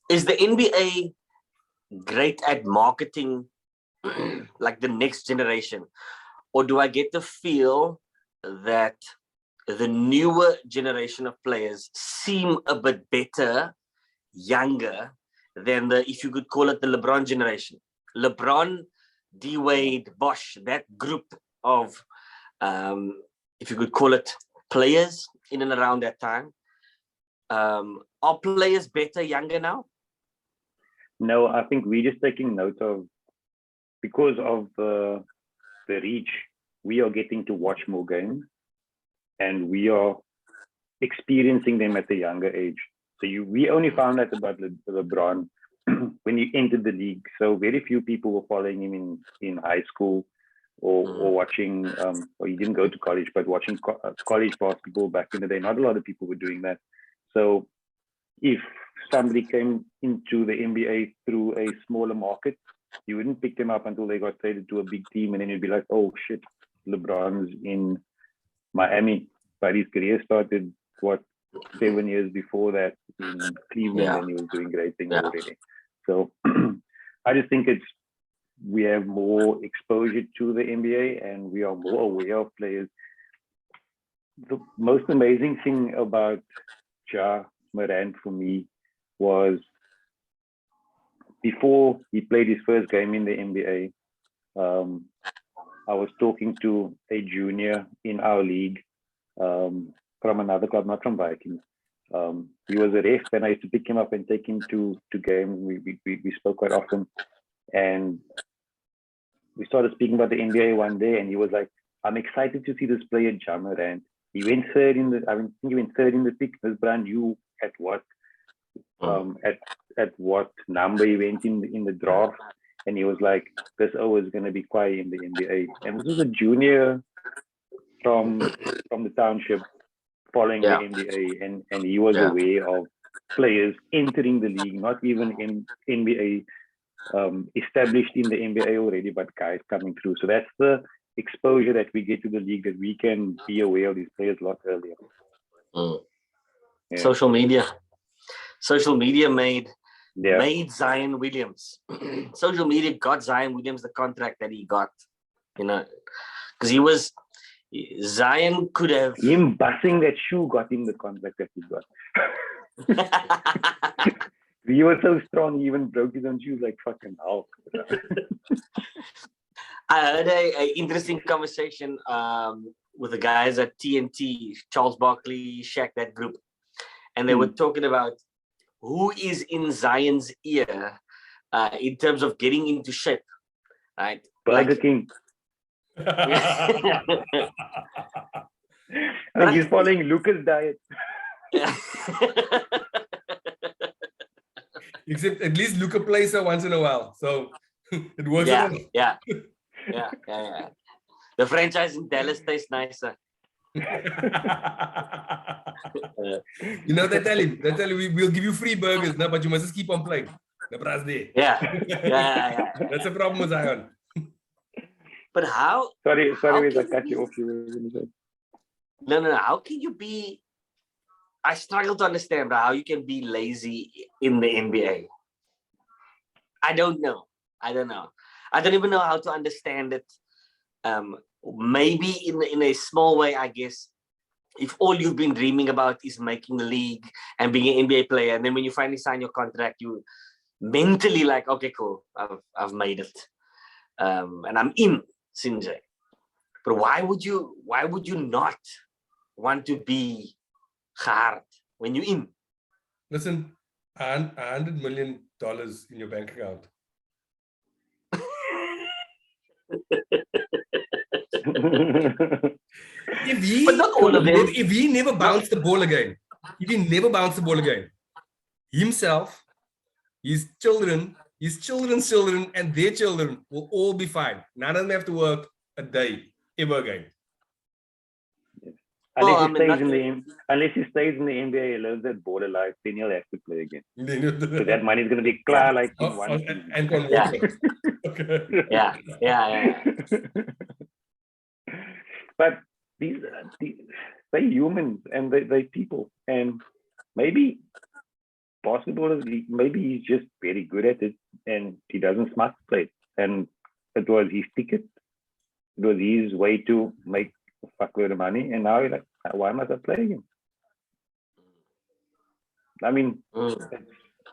is the NBA great at marketing like the next generation? Or do I get the feel that the newer generation of players seem a bit better, younger than if you could call it the LeBron generation? LeBron, D-Wade, Bosh, that group of, if you could call it players in and around that time. Are players better younger now? No, I think we're just taking note of, because of the reach, we are getting to watch more games and we are experiencing them at a younger age. So we only found out about LeBron when he entered the league. So very few people were following him in high school or watching, or he didn't go to college, but watching college basketball back in the day. Not a lot of people were doing that. So if somebody came into the NBA through a smaller market, you wouldn't pick them up until they got traded to a big team, and then you'd be like, oh shit, LeBron's in Miami. But his career started, 7 years before that in Cleveland, and he was doing great things already. So I just think we have more exposure to the NBA, and we are more aware of players. The most amazing thing about Morant for me was before he played his first game in the NBA, I was talking to a junior in our league from another club, not from Vikings. He was a ref, and I used to pick him up and take him to games. We spoke quite often, and we started speaking about the NBA one day, and he was like, "I'm excited to see this player, Ja Morant. He went third in the. I think he went third in the pick. This brand new at what? At what number he went in the draft?" And he was like, "This is going to be quiet in the NBA." And this was a junior from the township following the NBA, and he was aware of players entering the league, not even in NBA established in the NBA already, but guys coming through. So that's the exposure that we get to the league, that we can be aware of these players a lot earlier. Social media made Zion Williams. Social media got Zion Williams the contract that he got, because Zion could have him busting that shoe got him the contract that he got. He was so strong, he even broke his own shoes like fucking hell. I heard a interesting conversation with the guys at TNT, Charles Barkley, Shaq, that group, and they were talking about who is in Zion's ear in terms of getting into shape, right? Burger King. I think he's following Lucas' diet. Except at least Luca plays her once in a while, so it works. Yeah. The franchise in Dallas tastes nicer. They tell him, we'll give you free burgers, no, but you must just keep on playing. Yeah. That's a problem with Zion. But how? Sorry, I cut you off. No. How can you be? I struggle to understand how you can be lazy in the NBA. I don't know. I don't even know how to understand it. Maybe in a small way, I guess. If all you've been dreaming about is making the league and being an NBA player, and then when you finally sign your contract, you mentally like, okay, cool, I've made it, and I'm in, Sinjay. But why would you not want to be hard when you're in? Listen, $100 million in your bank account. If he never bounced the ball again, himself, his children's children, and their children will all be fine. None of them have to work a day ever again. Unless he stays in the NBA, he lives that border life, then he'll have to play again. So that money is going to be clear, like in one season. And okay. Yeah. But they're humans, and they're people, and maybe basketball maybe he's just very good at it, and he doesn't smart play it. And it was his ticket. It was his way to make a fuckload of money, and now he's like, why must I play again? I mean,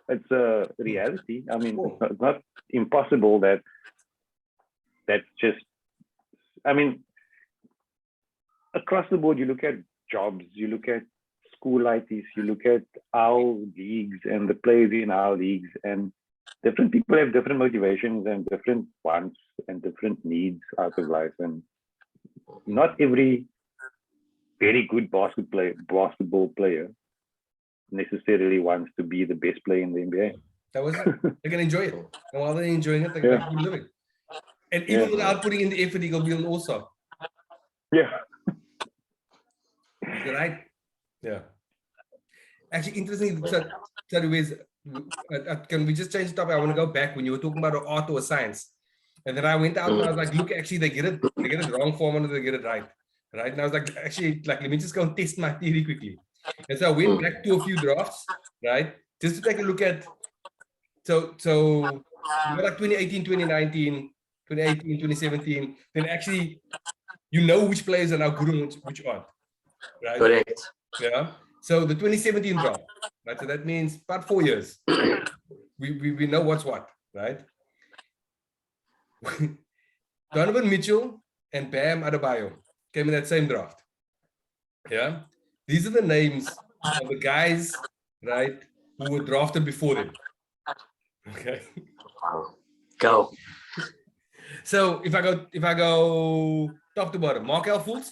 it's a reality. I mean, it's not impossible that's just, I mean, across the board, you look at jobs, you look at school ITs, you look at our leagues and the players in our leagues, and different people have different motivations and different wants and different needs out of life. And not every very good basketball player necessarily wants to be the best player in the NBA. That was it. They can enjoy it. And while they're enjoying it, they can keep living. And even without putting in the effort, he will be on also. Yeah. Right? Yeah. Actually, interesting. Can we just change the topic? I want to go back when you were talking about art or science. And then I went out and I was like, look, actually, they get it wrong form and they get it right. Right. And I was like, actually, like, let me just go and test my theory quickly. And so I went back to a few drafts, right? Just to take a look at. So you got like 2018, 2019, 2018, 2017. Then actually, you know which players are now good and which aren't. Right? Correct. Yeah. So the 2017 draft, right? So that means about 4 years. We know what's what, right? Donovan Mitchell and Bam Adebayo came in that same draft. Yeah. These are the names of the guys, right, who were drafted before them. Okay. Go. So if I go top to bottom, Markel Fultz,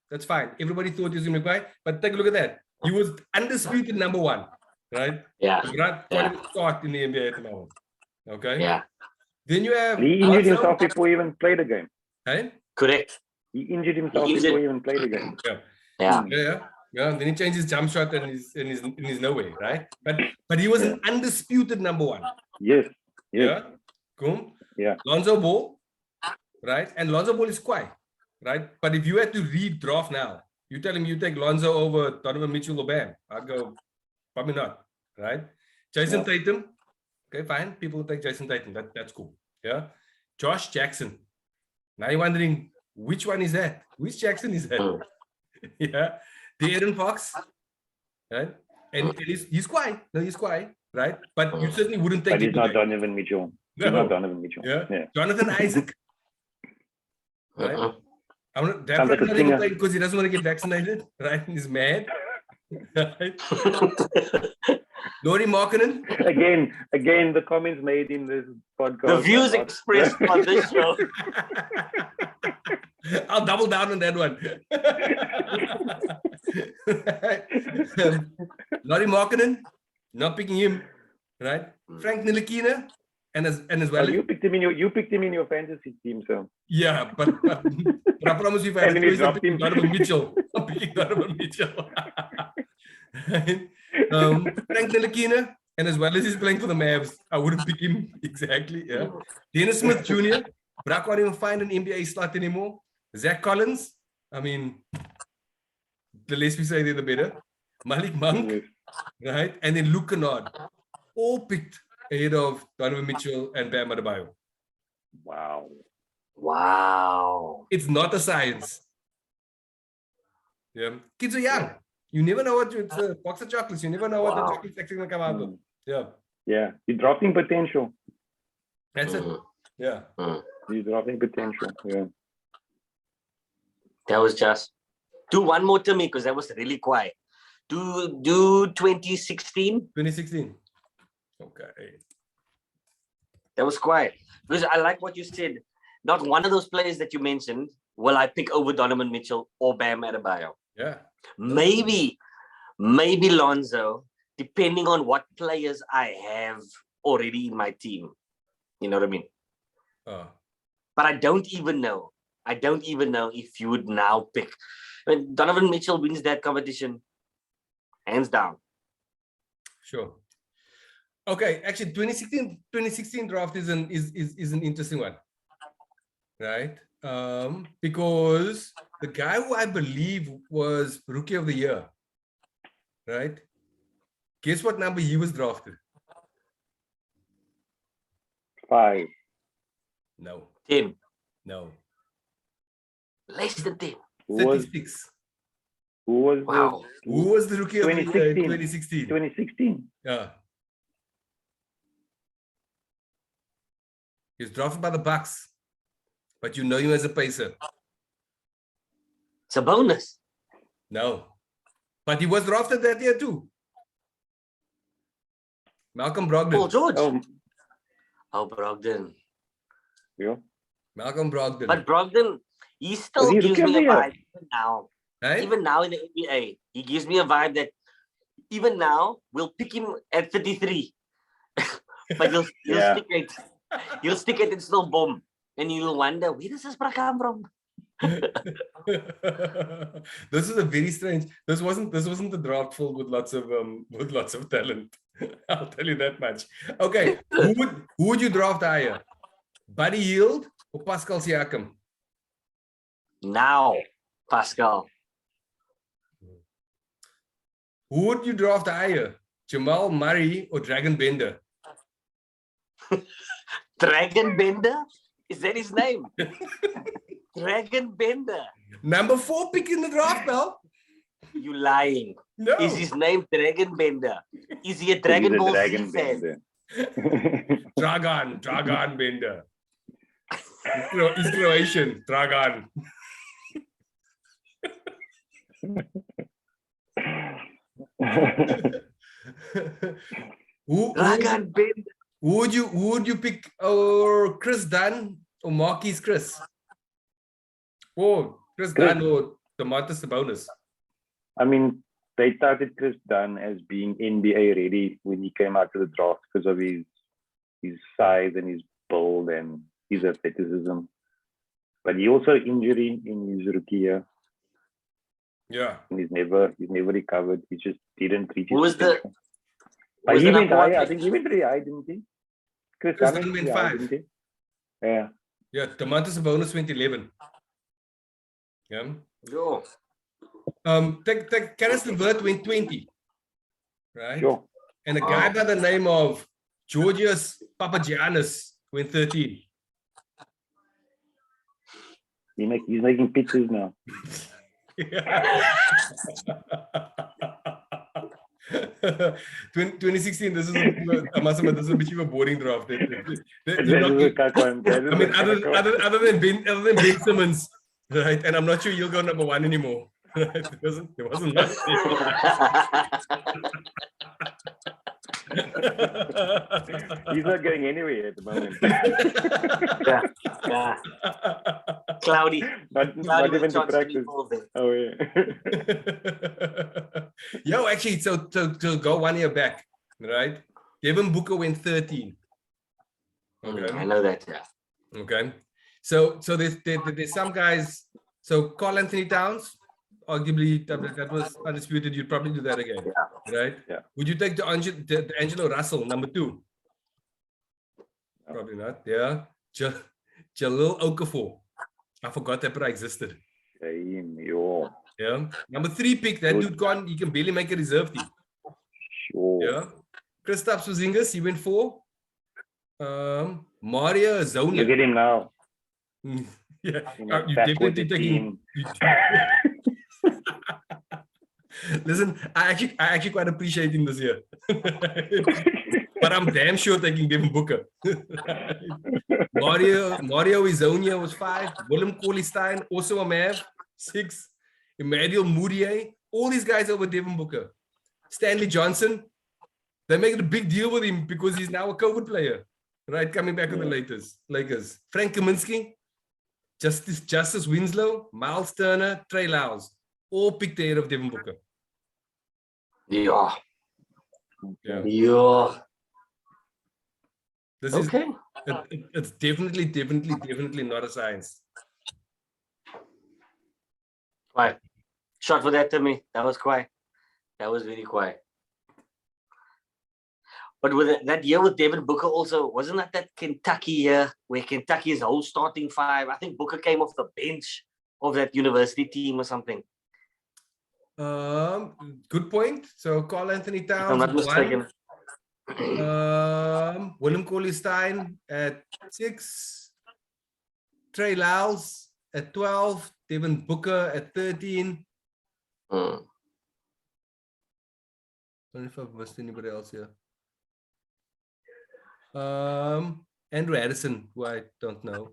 that's fine. Everybody thought he was going to play, but take a look at that. He was undisputed number one, right? Yeah. Quite a start in the NBA at the moment. Okay. Yeah. Then you have. He injured himself before he even played the game. Hey? Correct. He injured himself before he even played the game. Yeah. Then he changed his jump shot and he's nowhere, right? But he was an undisputed number one. Yes. Yeah. Cool. Yeah. Lonzo Ball, right? And Lonzo Ball is quiet, right? But if you had to read draft now, you tell him you take Lonzo over Donovan Mitchell or Bam, I'd go, probably not, right? Jason Tatum, okay, fine. People will take Jason Tatum. That's cool. Yeah. Josh Jackson. Now you're wondering, which one is that? Which Jackson is that? Yeah. De'Aaron Fox, right? And he's quiet. No, he's quiet, right? But you certainly wouldn't take. But he's not Donovan Mitchell. No. He's not Donovan Mitchell. Yeah. Jonathan Isaac. Right? Sounds like a singer. Because he doesn't want to get vaccinated, right? He's mad. Right? Laurie Markkinen. Again, the comments made in this podcast. The views expressed on this show. I'll double down on that one. Laurie Markkinen, not picking him, right? Frank Ntilikina, and as well. You picked him in your fantasy team, so. Yeah, but I promise you, if I had a choice, I'm picking Donovan Mitchell. I'm picking Donovan Mitchell. Frank Ntilikina, and as well as he's playing for the Mavs, I wouldn't pick him exactly. Yeah. Dennis Smith Jr., but I can't even find an NBA slot anymore. Zach Collins, I mean, the less we say, the better. Malik Monk, right? And then Luke Kennard, all picked ahead of Donovan Mitchell and Bam Adebayo. Wow. It's not a science. Yeah. Kids are young. You never know what it's a box of chocolates. You never know what the chocolate's actually going to come out of. Yeah. Yeah. You're dropping potential. That's it. Yeah. You're dropping potential. Yeah. That was just. Do one more to me because that was really quiet. Do 2016. 2016. Okay. That was quiet. Because I like what you said. Not one of those players that you mentioned will I pick over Donovan Mitchell or Bam Adebayo. Yeah. Maybe Lonzo, depending on what players I have already in my team. You know what I mean? But I don't even know if you would now pick. I mean, Donovan Mitchell wins that competition, hands down. Sure. Okay, actually, 2016 draft is an interesting one, right? Because the guy who I believe was Rookie of the Year, right? Guess what number he was drafted? 5. No. 10. No. Less than 10. 36. Who was Who was the Rookie of the Year in 2016? 2016. Yeah. He was drafted by the Bucks, but you know him as a pacer. It's a bonus. No. But he was drafted that year too. Malcolm Brogdon. Paul George. Oh, Brogdon. Yeah. Malcolm Brogdon. But Brogdon, he still gives me a vibe even now. Right? Even now in the NBA, he gives me a vibe that even now we'll pick him at 33. But you'll stick it. You'll stick it and still boom. And you'll wonder, where does this come from? This is a very strange. This wasn't the draft filled with lots of talent. I'll tell you that much. Okay, who would you draft higher? Buddy Hield or Pascal Siakam? Now, Pascal. Who would you draft higher? Jamal Murray or Dragon Bender? Dragon Bender? Is that his name? Dragon Bender. Number 4 pick in the draft, now. You lying. No. Is his name Dragon Bender? Is he a Dragon Ball Z fan? Dragon Bender. He's Croatian. Dragan. Dragon Bender. Who would you pick? Or Chris Dunn or Marquise Chris? Oh, Chris Dunn or Domantas Sabonis? I mean, they touted Chris Dunn as being NBA ready when he came out to the draft because of his size and his build and his athleticism. But he also injured in his rookie year. Yeah. And he's never recovered. He just didn't reach his potential. But he went high. I think he went very high, didn't he? Chris Dunn went 5. Didn't he? Yeah. Yeah, Domantas Sabonis went 11. Yeah. Yo. Karis LeVert went 20. Right? Sure. And a guy by the name of Georgios Papagiannis went 13. He's making pictures now. 2016, this is a bit of a boring draft. I mean, other than Ben Simmons, right? And I'm not sure you'll go number 1 anymore. Right? There wasn't much. He's not going anywhere at the moment. Yeah. Cloudy. Not even to practice. Oh yeah. Yo, actually, so to go 1 year back, right? Devin Booker went 13. Okay. I know that. Yeah. Okay. So there's some guys. So Karl Anthony Towns, arguably that was undisputed. You'd probably do that again, right? Yeah. Would you take the Angelo Russell, number 2? Probably not. Yeah. Jalil Okafor. I forgot that but I existed. Yeah. Number 3 pick. That dude gone. He can barely make a reserve team. Sure. Yeah. Kristaps Porzingis. He went 4. Mario Zonia. Look at him now. Yeah. You definitely taking. Listen, I actually quite appreciate him this year. But I'm damn sure taking Devin Booker. Mario Izonia was 5. Willem Cauley-Stein, also a Mav, 6. Emmanuel Mudiay, all these guys over Devin Booker. Stanley Johnson, they made a big deal with him because he's now a COVID player, right? Coming back with the Lakers. Frank Kaminsky, Justice Winslow, Miles Turner, Trey Lyles, all picked ahead of Devin Booker. Yeah. This is it's definitely not a science. Quiet. Shot for that to me. That was quiet. That was very quiet. But with that year with Devin Booker also, wasn't that Kentucky year where Kentucky's whole starting 5, I think Booker came off the bench of that university team or something. Good point. So Karl Anthony Towns. If I'm not mistaken. Willem Cauley-Stein at 6. Trey Lyles at 12. Devin Booker at 13. I don't know if I've missed anybody else here. Andrew Addison, who I don't know.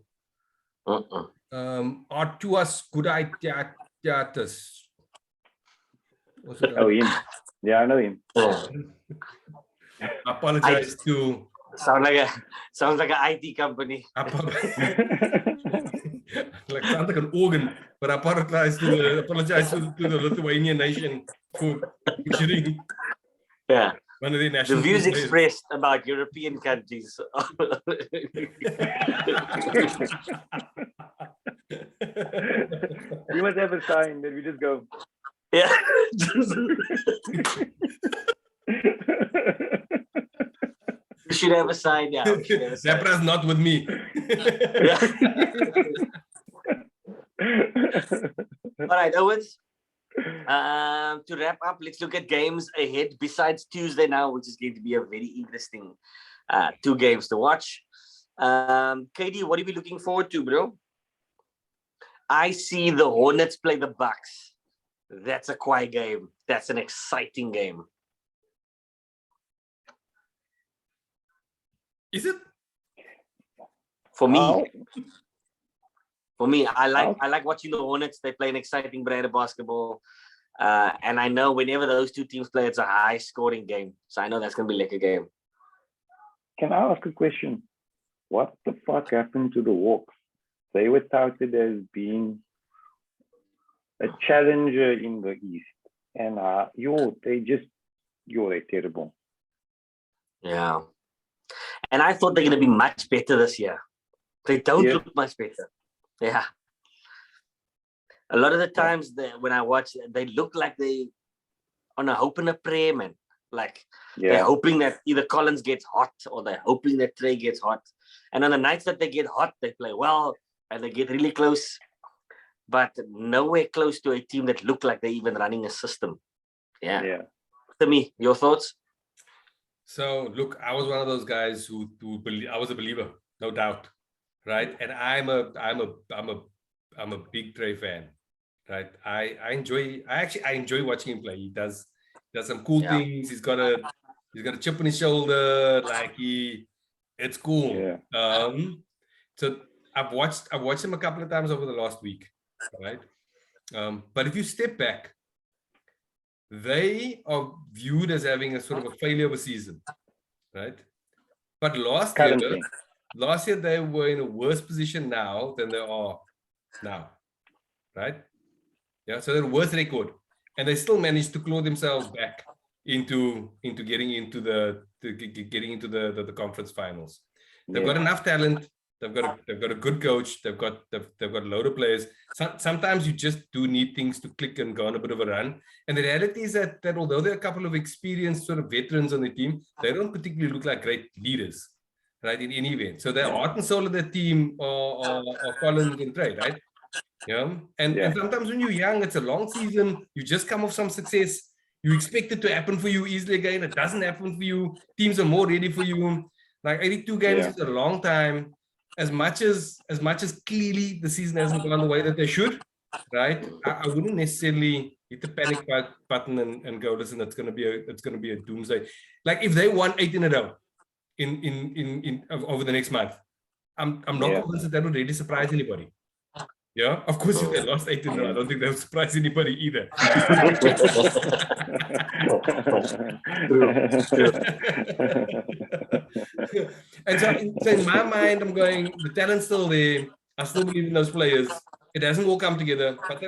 Artuas Gudaitis. Oh, him. Yeah, I know him. Apologize to. Sounds like an IT company. Like sounds like an organ, but I apologize to the Lithuanian nation for injuring. Yeah. One of the The national views players. expressed about European countries. We must have a sign that we just go. Yeah. We should have a sign now. We should have a sign. Zebra's not with me. Yeah. All right, Owens. To wrap up, let's look at games ahead besides Tuesday now, which is going to be a very interesting 2 games to watch. KD, what are we looking forward to, bro? I see the Hornets play the Bucks. That's a quiet game. That's an exciting game. Is it? For me, I like watching the Hornets. They play an exciting brand of basketball. And I know whenever those 2 teams play, it's a high scoring game. So I know that's going to be like a game. Can I ask a question? What the fuck happened to the Hawks? They were touted as being a challenger in the East. And they're terrible. Yeah. And I thought they're going to be much better this year. They don't look much better. Yeah. A lot of the times when I watch, they look like they on a hope and a prayer, man. Like they're hoping that either Collins gets hot or they're hoping that Trey gets hot. And on the nights that they get hot, they play well and they get really close, but nowhere close to a team that look like they're even running a system. Yeah. To me, your thoughts? So look, I was one of those guys who believe, I was a believer, no doubt, right? And I'm a big Trey fan, right? I enjoy watching him play. He does some cool things. He's got a chip on his shoulder, like it's cool. Yeah. So I've watched him a couple of times over the last week, right? But if you step back, they are viewed as having a sort of a failure of a season, right? But last year they were in a worse position now than they are now, right? Yeah, so they're worse record, and they still managed to claw themselves back into getting into the conference finals. They've got enough talent. They've got a good coach. They've got a load of players. Sometimes you just do need things to click and go on a bit of a run. And the reality is that although there are a couple of experienced sort of veterans on the team, they don't particularly look like great leaders, right? In any event. So the heart and soul of the team are Collins and Trey, right? Yeah. And sometimes when you're young, it's a long season. You just come off some success. You expect it to happen for you easily again. It doesn't happen for you. Teams are more ready for you. Like 82 games is a long time. As much as clearly the season hasn't gone the way that they should, right? I wouldn't necessarily hit the panic button and go, listen, it's gonna be a doomsday. Like if they won 8 in a row in over the next month, I'm not convinced that would really surprise anybody. Yeah, of course, if they lost 8 in a row, I don't think that would surprise anybody either. And so in my mind, I'm going, the talent's still there. I still believe in those players. It hasn't all come together, but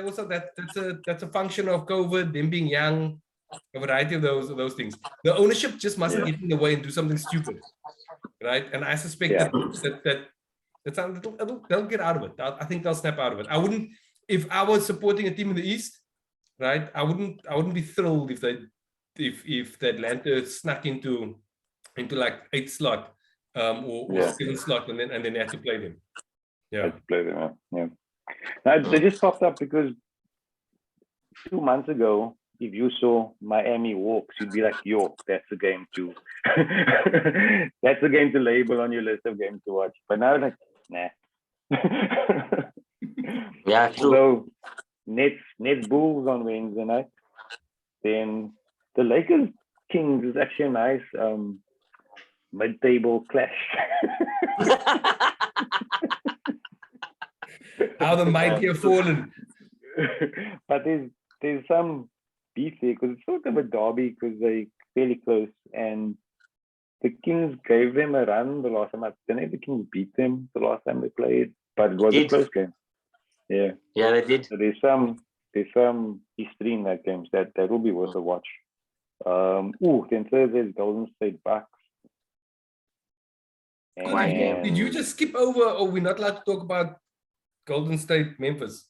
that's a function of COVID, them being young, a variety of those things. The ownership just mustn't get in the way and do something stupid, right? And I suspect that they'll get out of it. I think they'll snap out of it. I wouldn't, if I was supporting a team in the East, right? I wouldn't be thrilled if the Atlanta snuck into like 8th slot or 7th slot and then had to play them. Yeah, had to play them. Yeah. Now, they just popped up because 2 months ago, if you saw Miami Hawks, you'd be like, yo, that's a game to that's a game to label on your list of games to watch. But now like, nah. Yeah, true. So Nets Bulls on Wednesday night. Then the Lakers Kings is actually a nice mid-table clash. How the mighty have fallen. But there's some beef there because it's sort of a derby because they're fairly close, and the Kings gave them a run the last time. I don't know if the Kings beat them the last time they played, but it was a close game. Yeah, they did. So there's some history in that game that will be worth a watch. Then Thursday's Golden State Bucks. Did you just skip over, or we're not allowed to talk about Golden State, Memphis?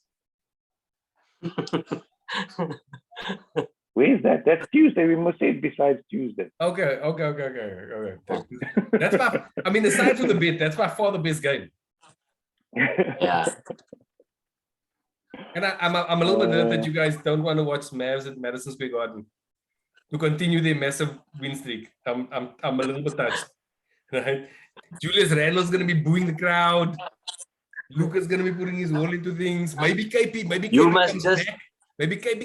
Where's that? That's Tuesday. We must say it besides Tuesday. Okay. That's by, I mean, aside from the bet, that's by far the best game. Yeah. And I'm a little bit hurt that you guys don't want to watch Mavs at Madison Square Garden to continue their massive win streak. I'm a little bit touched. Right? Julius Randle's going to be booing the crowd. Luka's going to be putting his all into things. Maybe KP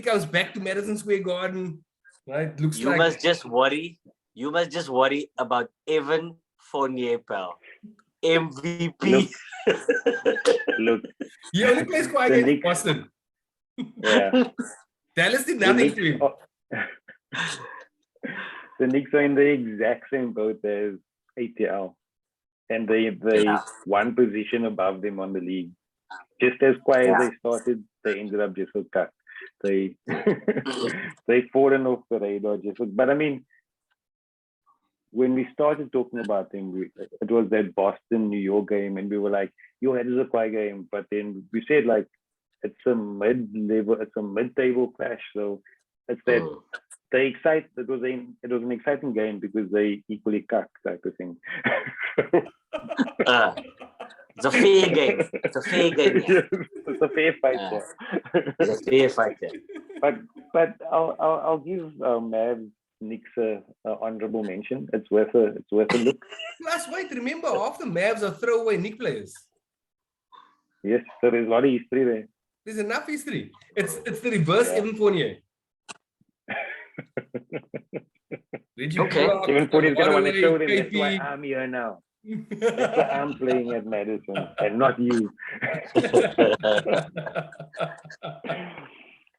comes back to Madison Square Garden. Right? Looks you like must just worry. You must just worry about Evan Fournier, pal. MVP. Look. He only plays quiet against Boston. Yeah. Dallas did nothing to him. The Knicks are in the exact same boat as ATL. And they one position above them on the league. Just as quiet as they started, they ended up just so cut. They fallen off the radar but I mean, when we started talking about them, it was that Boston New York game, and we were like, "Yo, that is a quiet game." But then we said like it's a mid-table clash, so it's that it was an exciting game because they equally cuck type of thing. It's a fair game. It's a fair game. Yeah. It's a fair fight. It's a fair fight. Yeah. But I'll give Mavs Knicks honorable mention. It's worth a look. Plus, wait, remember, half the Mavs are throwaway Knick players. Yes, so there's a lot of history there. There's enough history. It's the reverse Evan Fournier. Okay. Evan Fournier's gonna want to show them that's why I'm here now. That's why I'm playing at Madison and not you.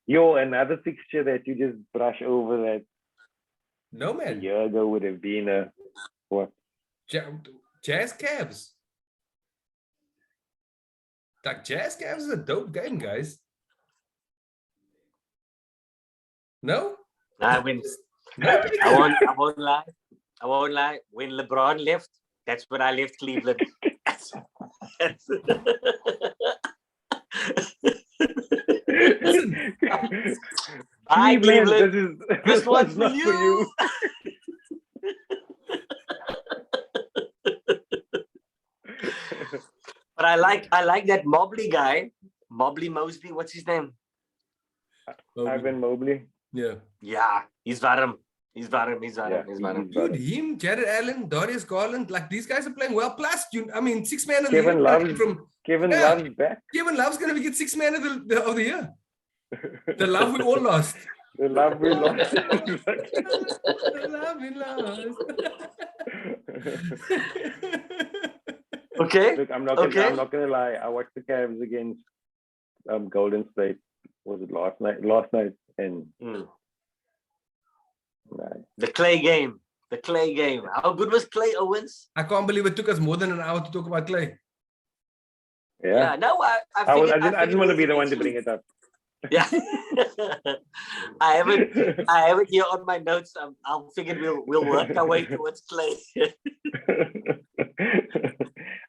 Yo, another fixture that you just brush over that no man. A year ago would have been a what? Jazz Cavs. Like Jazz Cavs is a dope game, guys. No? I won't lie. I won't lie. When LeBron left, that's when I left Cleveland. Listen, Hi, Cleveland. This one's not for you. But I like that Mobley guy. Mosley, what's his name? Ivan Mobley. Yeah. Yeah, he's warm. He's warm. Dude, him, Jared Allen, Darius Garland, like these guys are playing well. Plus, I mean, 6 man of the year. Kevin Love's back. Kevin Love's going to get 6 man of the year. The love we all lost. The love we lost. The love we lost. Okay. Look, I'm not gonna lie. I watched the Cavs against Golden State. Was it last night? And the Clay game. How good was Clay Owens? I can't believe it took us more than an hour to talk about Clay. Yeah. No, I didn't want to be the one to bring it up. Yeah. I haven't here on my notes. I'll figure we'll work our way towards Clay.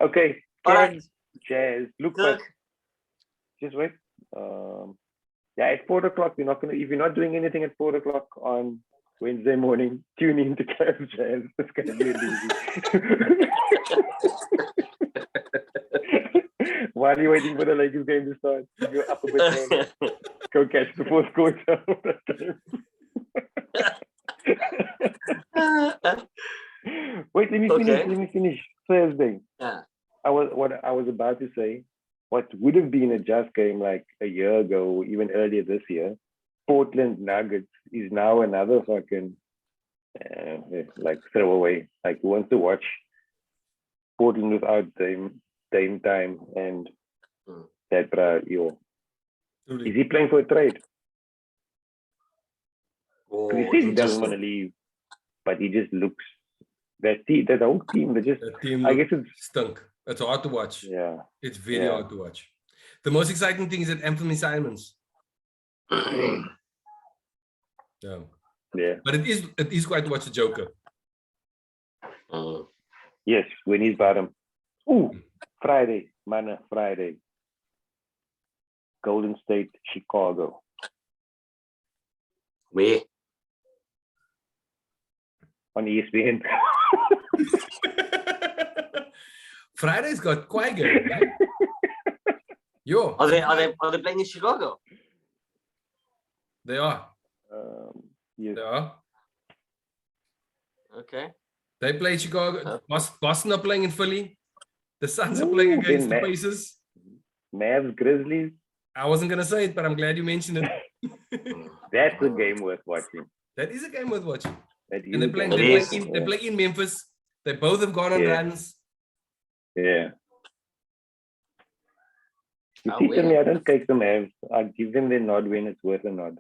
Okay. All right. Jazz. Look, just wait. At 4:00, if you're not doing anything at 4:00 on Wednesday morning, tune in to Cavs Jazz. It's gonna be easy. While you're waiting for the Lakers game to start, you're up a bit. Go catch the fourth quarter of that game. Wait, let me finish. Thursday. Yeah. I was about to say, what would have been a Jazz game like a year ago, even earlier this year, Portland Nuggets is now another fucking throwaway. Like, who wants to watch Portland without Dame time and that is he playing for a trade? He says he doesn't want to leave, but he just looks that whole team. I guess it's stunk. It's hard to watch. Yeah, it's very hard to watch. The most exciting thing is that Anthony Simons. Yeah. Yeah. But it is quite to watch the Joker. Yes, when he's bottom. Ooh, Friday. Golden State, Chicago. Where? On ESPN. Friday's got quite good, right? Yo. Are they playing in Chicago? They are. Yes. They are. Okay. They play Chicago. Boston are playing in Philly. The Suns are playing against the Pacers. Mavs, Grizzlies. I wasn't gonna say it, but I'm glad you mentioned it. That's a game worth watching. That is a game worth watching. And they play in Memphis. They both have gone on runs. Yeah. You see, to me, I don't take the Mavs. I give them their nod when it's worth a nod.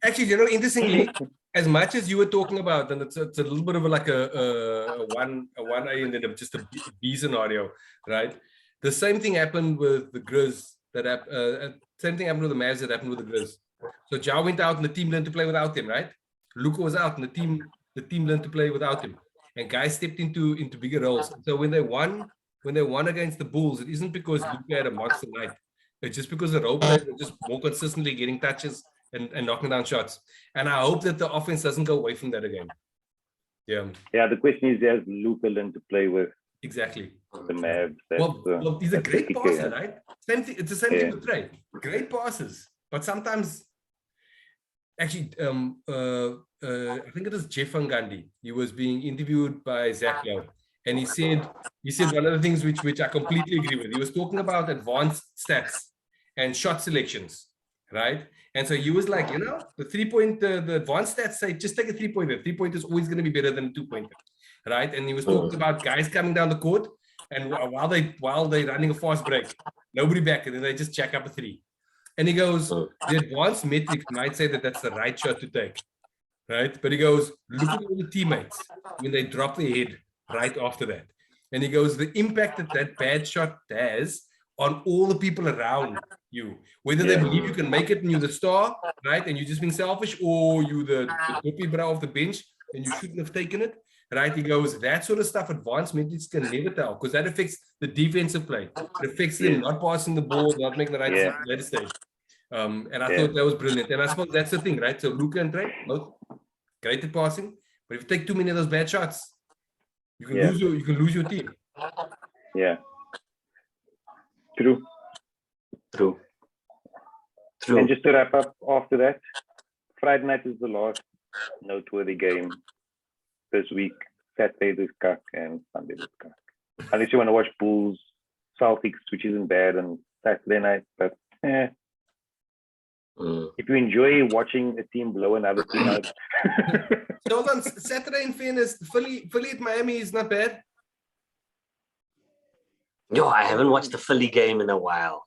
Actually, interestingly, as much as you were talking about, and it's a little bit of like a 1A and then just a B scenario, right? The same thing happened with the Grizz. Same thing happened with the Mavs that happened with the Grizz. So Ja went out and the team learned to play without him, right? Luka was out and the team learned to play without him. And guys stepped into bigger roles. So when they won against the Bulls, it isn't because Luka had a monster night. It's just because the role players are just more consistently getting touches and knocking down shots. And I hope that the offense doesn't go away from that again. Yeah. Yeah, the question is, has Luka learned to play with exactly the Mavs? Well, he's a great passer, right? Same thing. It's the same thing with Trey. Great passes. But sometimes, actually, I think it was Jeff Van Gundy. He was being interviewed by Zach Lowe. And he said one of the things which I completely agree with. He was talking about advanced stats and shot selections, right? And so he was like, the 3-point, the advanced stats say just take a 3-pointer. 3-pointer is always going to be better than a 2-pointer, right? And he was talking about guys coming down the court, and while they're running a fast break, nobody back, and then they just jack up a 3. And he goes, the advanced metrics might say that that's the right shot to take, right? But he goes, look at all the teammates when they drop their head right after that. And he goes, the impact that bad shot has on all the people around you, whether they believe you can make it and you're the star, right? And you're just being selfish, or you the dopey bra off the bench and you shouldn't have taken it, right? He goes, that sort of stuff, advanced metrics can never tell, because that affects the defensive play. It affects them not passing the ball, not making the right stage. And I thought that was brilliant. And I suppose that's the thing, right? So Luka and Trey, both great at passing, but if you take too many of those bad shots, you can lose your team. Yeah. True. And just to wrap up after that, Friday night is the last noteworthy game this week. Saturday is Cup and Sunday is Cup. Unless you want to watch Bulls, Celtics, which isn't bad, on Saturday night, but if you enjoy watching a team blow another team out. So on Saturday, in fairness, Philly at Miami is not bad. Yo, I haven't watched the Philly game in a while.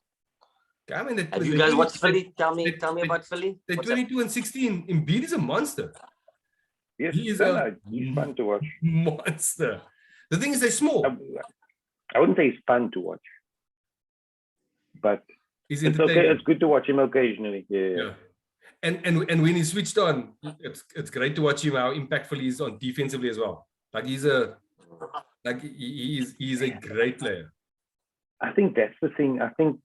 I mean, have you guys watched Philly? Tell me about Philly. They're 22-16. Embiid is a monster. Yes, he's fun to watch. Monster. The thing is, they're small. I wouldn't say he's fun to watch, but it's okay. It's good to watch him occasionally. Yeah. And when he's switched on, it's great to watch him how impactful he is on defensively as well. Like he's a great player. I think that's the thing. I think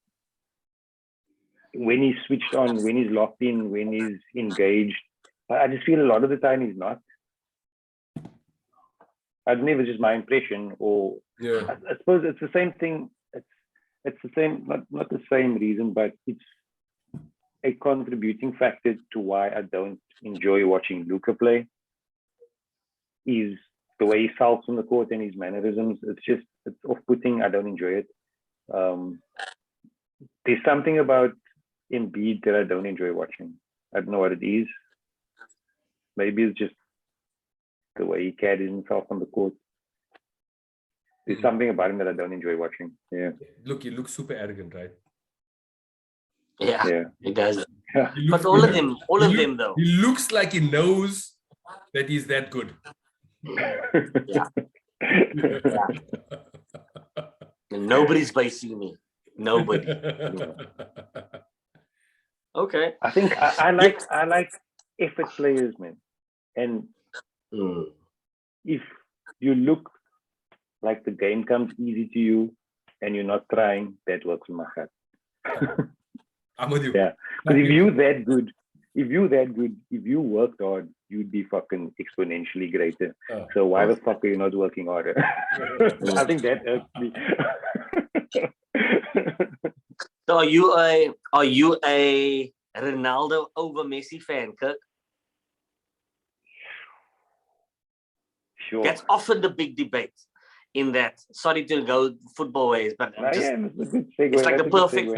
when he's switched on, when he's locked in, when he's engaged, I just feel a lot of the time he's not. I don't know if it's just my impression, or I suppose it's the same thing. It's the same, not the same reason, but it's a contributing factor to why I don't enjoy watching Luka play. Is the way he sulks on the court and his mannerisms. It's off-putting. I don't enjoy it. There's something about Embiid that I don't enjoy watching. I don't know what it is. Maybe it's just the way he carries himself on the court. There's something about him that I don't enjoy watching. Yeah. Look, he looks super arrogant, right? Yeah. He does. But all of them though. He looks like he knows that he's that good. Yeah. And nobody's facing me. Nobody. Okay. I think I like effort players, man. And if you look like the game comes easy to you and you're not trying, that works in my heart. I'm with you. Yeah. Because if you worked hard, you'd be fucking exponentially greater. So why the fuck are you not working harder? I think that irks me. So are you a Ronaldo over Messi fan, Kirk? Sure. That's often the big debate. In that, sorry to go football ways, but it's like the perfect,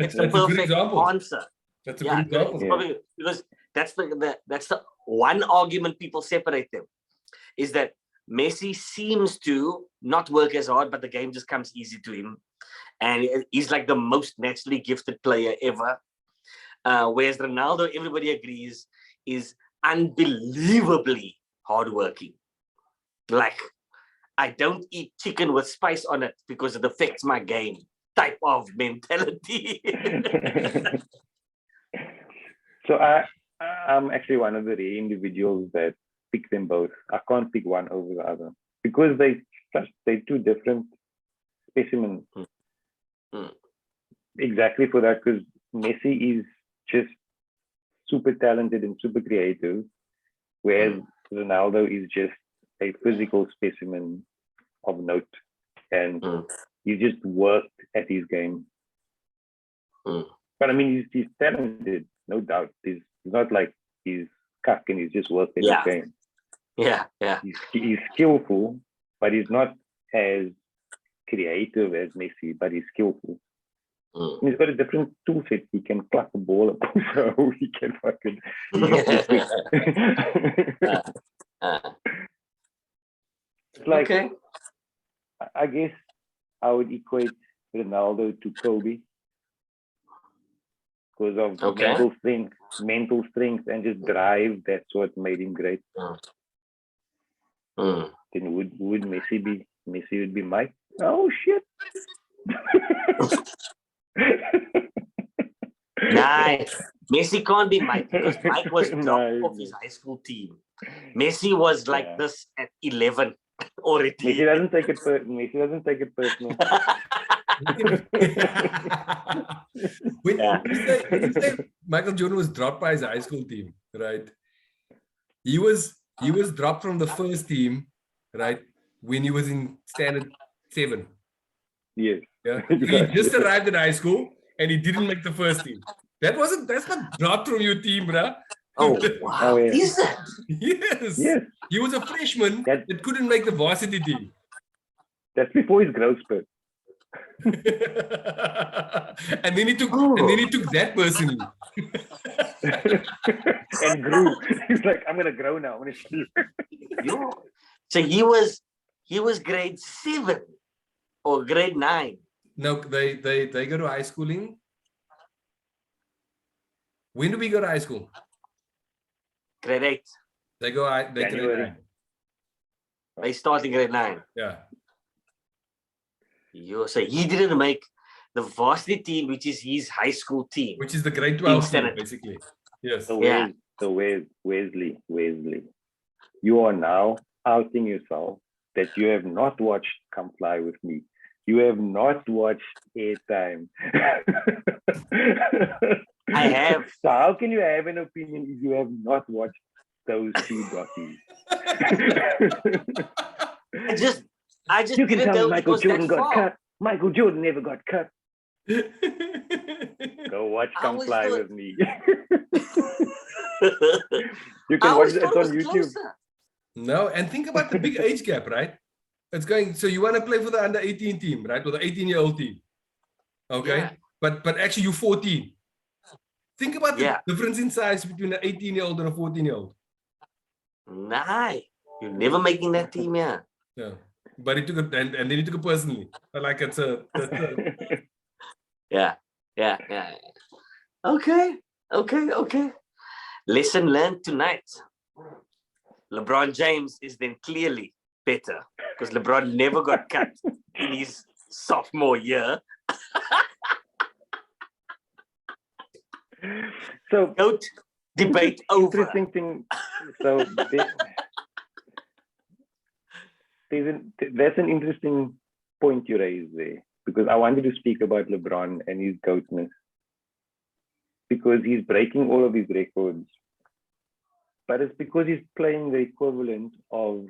answer. That's a good example. It's probably because that's the one argument people separate them, is that Messi seems to not work as hard, but the game just comes easy to him, and he's like the most naturally gifted player ever. Whereas Ronaldo, everybody agrees, is unbelievably hardworking. Like, I don't eat chicken with spice on it because it affects my game type of mentality. So I'm actually one of the rare individuals that pick them both. I can't pick one over the other because they're two different specimens. Exactly for that, because Messi is just super talented and super creative, whereas Ronaldo is just a physical specimen of note, and he just worked at his game. But I mean, he's talented, no doubt. He's not like he's cuck and he's just worked at his game. Yeah. He's skillful, but he's not as creative as Messi, but he's skillful. He's got a different tool set. He can clap a ball up, so he can fucking. It's like, okay. I guess I would equate Ronaldo to Kobe because of mental strength, and just drive. That's what made him great. Then would Messi be? Messi would be Mike. Oh shit! Nice. Messi can't be Mike because Mike was dropped off his high school team. Messi was like this at 11 already. Messi doesn't take it personal. When you say Michael Jordan was dropped by his high school team, right? He was dropped from the first team, right? When he was in standard 7. Yes. Yeah. He just arrived in high school and he didn't make the first team. That's not dropped from your team, bruh. Oh wow! Is that? Yes. He was a freshman that couldn't make the varsity team. That's before his growth spurt. and then he took that personally. And grew. He's like, I'm gonna grow now. I'm gonna sleep. So he was grade 7 or grade 9. No, they go to high schooling. When do we go to high school? Grade 8. They grade 9. They start in grade 9. Yeah. So he didn't make the varsity team, which is his high school team. Which is the grade 12 team, basically. Yes. So Wesley, you are now outing yourself that you have not watched Come Fly With Me. You have not watched Airtime. I have. So how can you have an opinion if you have not watched those two documentaries? I just you can didn't tell know Michael Jordan got cut. Michael Jordan never got cut. Go watch Come Fly With Me. You can watch it on YouTube. Closer. No, and think about the big age gap, right? It's going, so you want to play for the under 18 team, right? Or the 18-year-old team. Okay. Yeah. But actually you're 14. Think about the difference in size between an 18-year-old and a 14-year-old. Nah, you're never making that team, yeah. But he took it, and then he took it personally. Like it's a Yeah. Okay. Lesson learned tonight. LeBron James is then clearly better because LeBron never got cut in his sophomore year. So Debate over. Interesting thing. So that's an interesting point you raised there, because I wanted to speak about LeBron and his goatness, because he's breaking all of his records, but it's because he's playing the equivalent of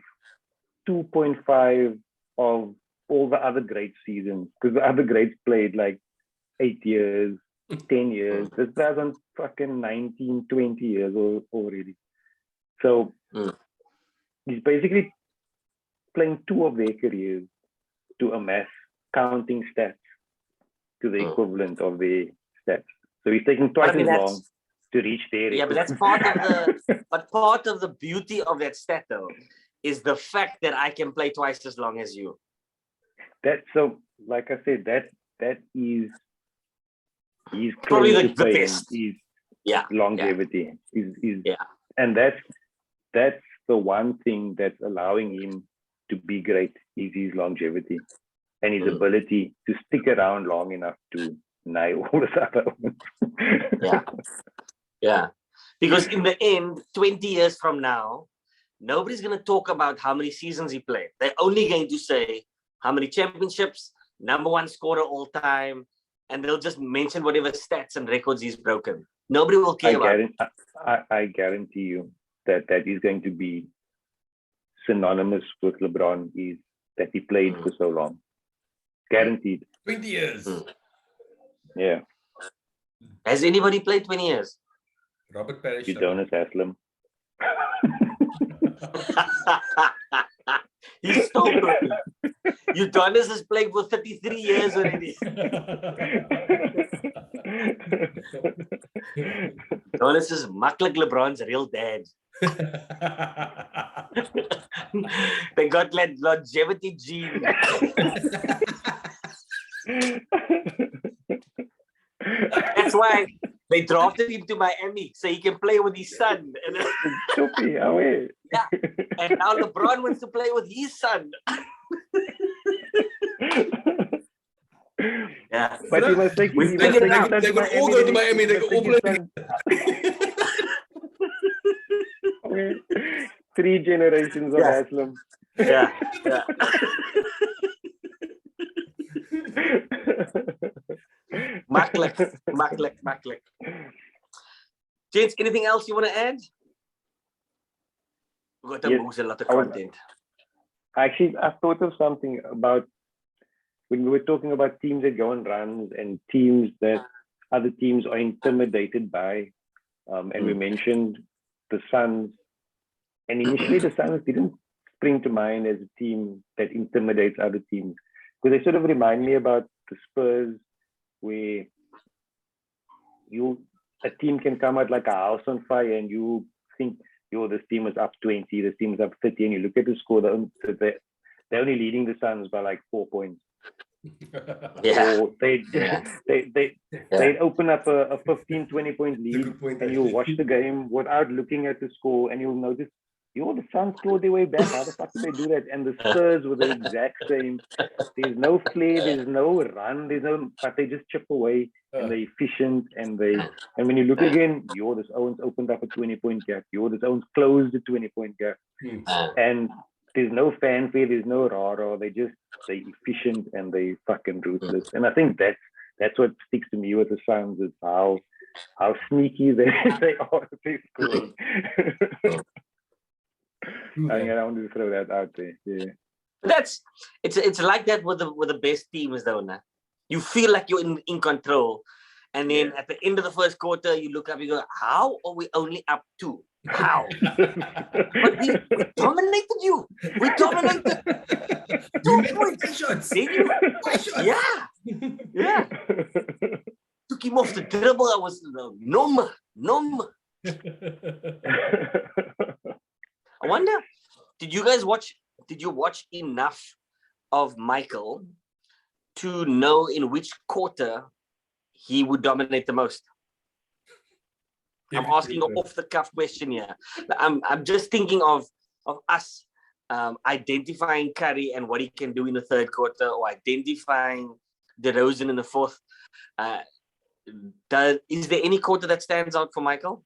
2.5 of all the other great seasons, because the other greats played like 8 years, 10 years. This guy's on fucking 19, 20 years already. So he's basically playing 2 of their careers to amass counting stats to the equivalent of their stats. So he's taking twice as long to reach there. Yeah, but that's part of the beauty of that stat though, is the fact that I can play twice as long as you. That's so, like I said, that is he's probably the best. Longevity. And that's the one thing that's allowing him to be great, is his longevity and his ability to stick around long enough to nigh all the other. Yeah. Because in the end, 20 years from now, nobody's going to talk about how many seasons he played. They're only going to say how many championships, #1 scorer all time, and they'll just mention whatever stats and records he's broken. Nobody will care about it. I guarantee you that is going to be synonymous with LeBron, is that he played for so long. Guaranteed. 20 years. Yeah. Has anybody played 20 years? Robert Parrish. Udonis Haslam. He's still playing. Udonis has played for 33 years already. Udonis is maklik LeBron's real dad. They got like longevity gene. That's why they drafted him to Miami so he can play with his son. Yeah. And now LeBron wants to play with his son. Yeah. But he must take They could all go to Miami. They could all play. 3 generations of Haslam. Yeah. Maklik. James, anything else you want to add? We've got a lot of content. Actually, I thought of something about when we were talking about teams that go on runs and teams that other teams are intimidated by. And we mentioned the Suns. And initially, the Suns didn't spring to mind as a team that intimidates other teams, because they sort of remind me about the Spurs, where a team can come out like a house on fire and you think, this team is up 20, this team is up 30, and you look at the score, they're only leading the Suns by like 4 points. Yeah. Or they open up a 15, 20 point lead, and you'll watch the game without looking at the score, and you'll notice, the Suns clawed their way back. How the fuck did they do that? And the Spurs were the exact same. There's no flair, there's no run, but they just chip away, and they're efficient, and when you look again, this Owens opened up a 20-point gap. This Owens closed a 20-point gap. And there's no fanfare, there's no rah-rah. They're efficient and they fucking ruthless. And I think that's what sticks to me with the Suns, is how sneaky they are at their scoring. I wanted to throw that out there. Yeah. It's like that with the best teams though, nah? You feel like you're in control, and then at the end of the first quarter you look up, you go, how are we only up 2? How? But we dominated you. We dominated. 2 points. Yeah. Took him off the dribble. I was numb. I wonder, did you watch enough of Michael to know in which quarter he would dominate the most? I'm asking an off-the-cuff question here. I'm just thinking of us identifying Curry and what he can do in the third quarter, or identifying DeRozan in the fourth. Is there any quarter that stands out for Michael?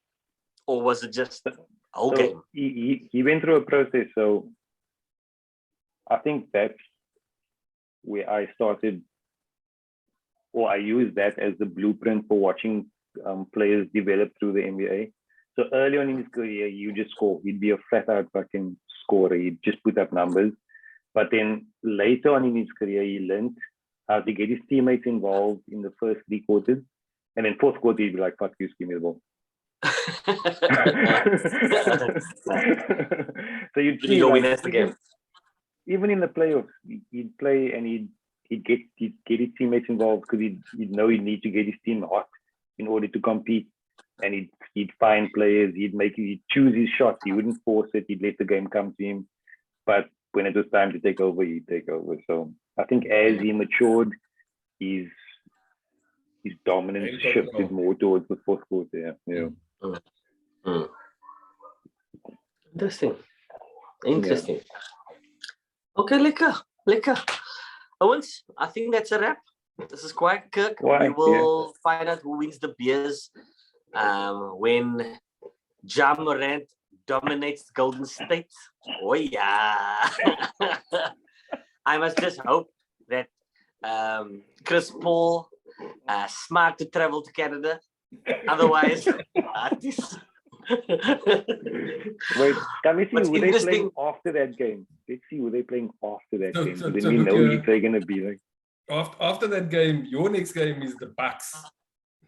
or was it just a whole So game? he went through a process. So I think that's where I started, or I used that as the blueprint for watching players develop through the NBA. So early on in his career, you just score. He'd be a flat out fucking scorer. He'd just put up numbers. But then later on in his career, he learned how to get his teammates involved in the first 3 quarters. And then fourth quarter, he'd be like, fuck you, give me the ball. So you'd see, go like, win the game. Even in the playoffs, he'd play and he'd get his teammates involved because he'd know he'd need to get his team hot in order to compete. And he'd find players, he'd choose his shots. He wouldn't force it. He'd let the game come to him. But when it was time to take over, he'd take over. So I think as he matured, his dominance shifted more towards the fourth quarter. Yeah. Interesting. Yeah. Okay, lekker. Owens, I think that's a wrap. This is quite Kirk. We will find out who wins the beers when Ja Morant dominates Golden State. Oh yeah. I must just hope that Chris Paul smart to travel to Canada. Otherwise, wait, can we see who they playing after that game? Let's see who they playing after that game. So then we know who they're gonna be like. After that game, your next game is the Bucks.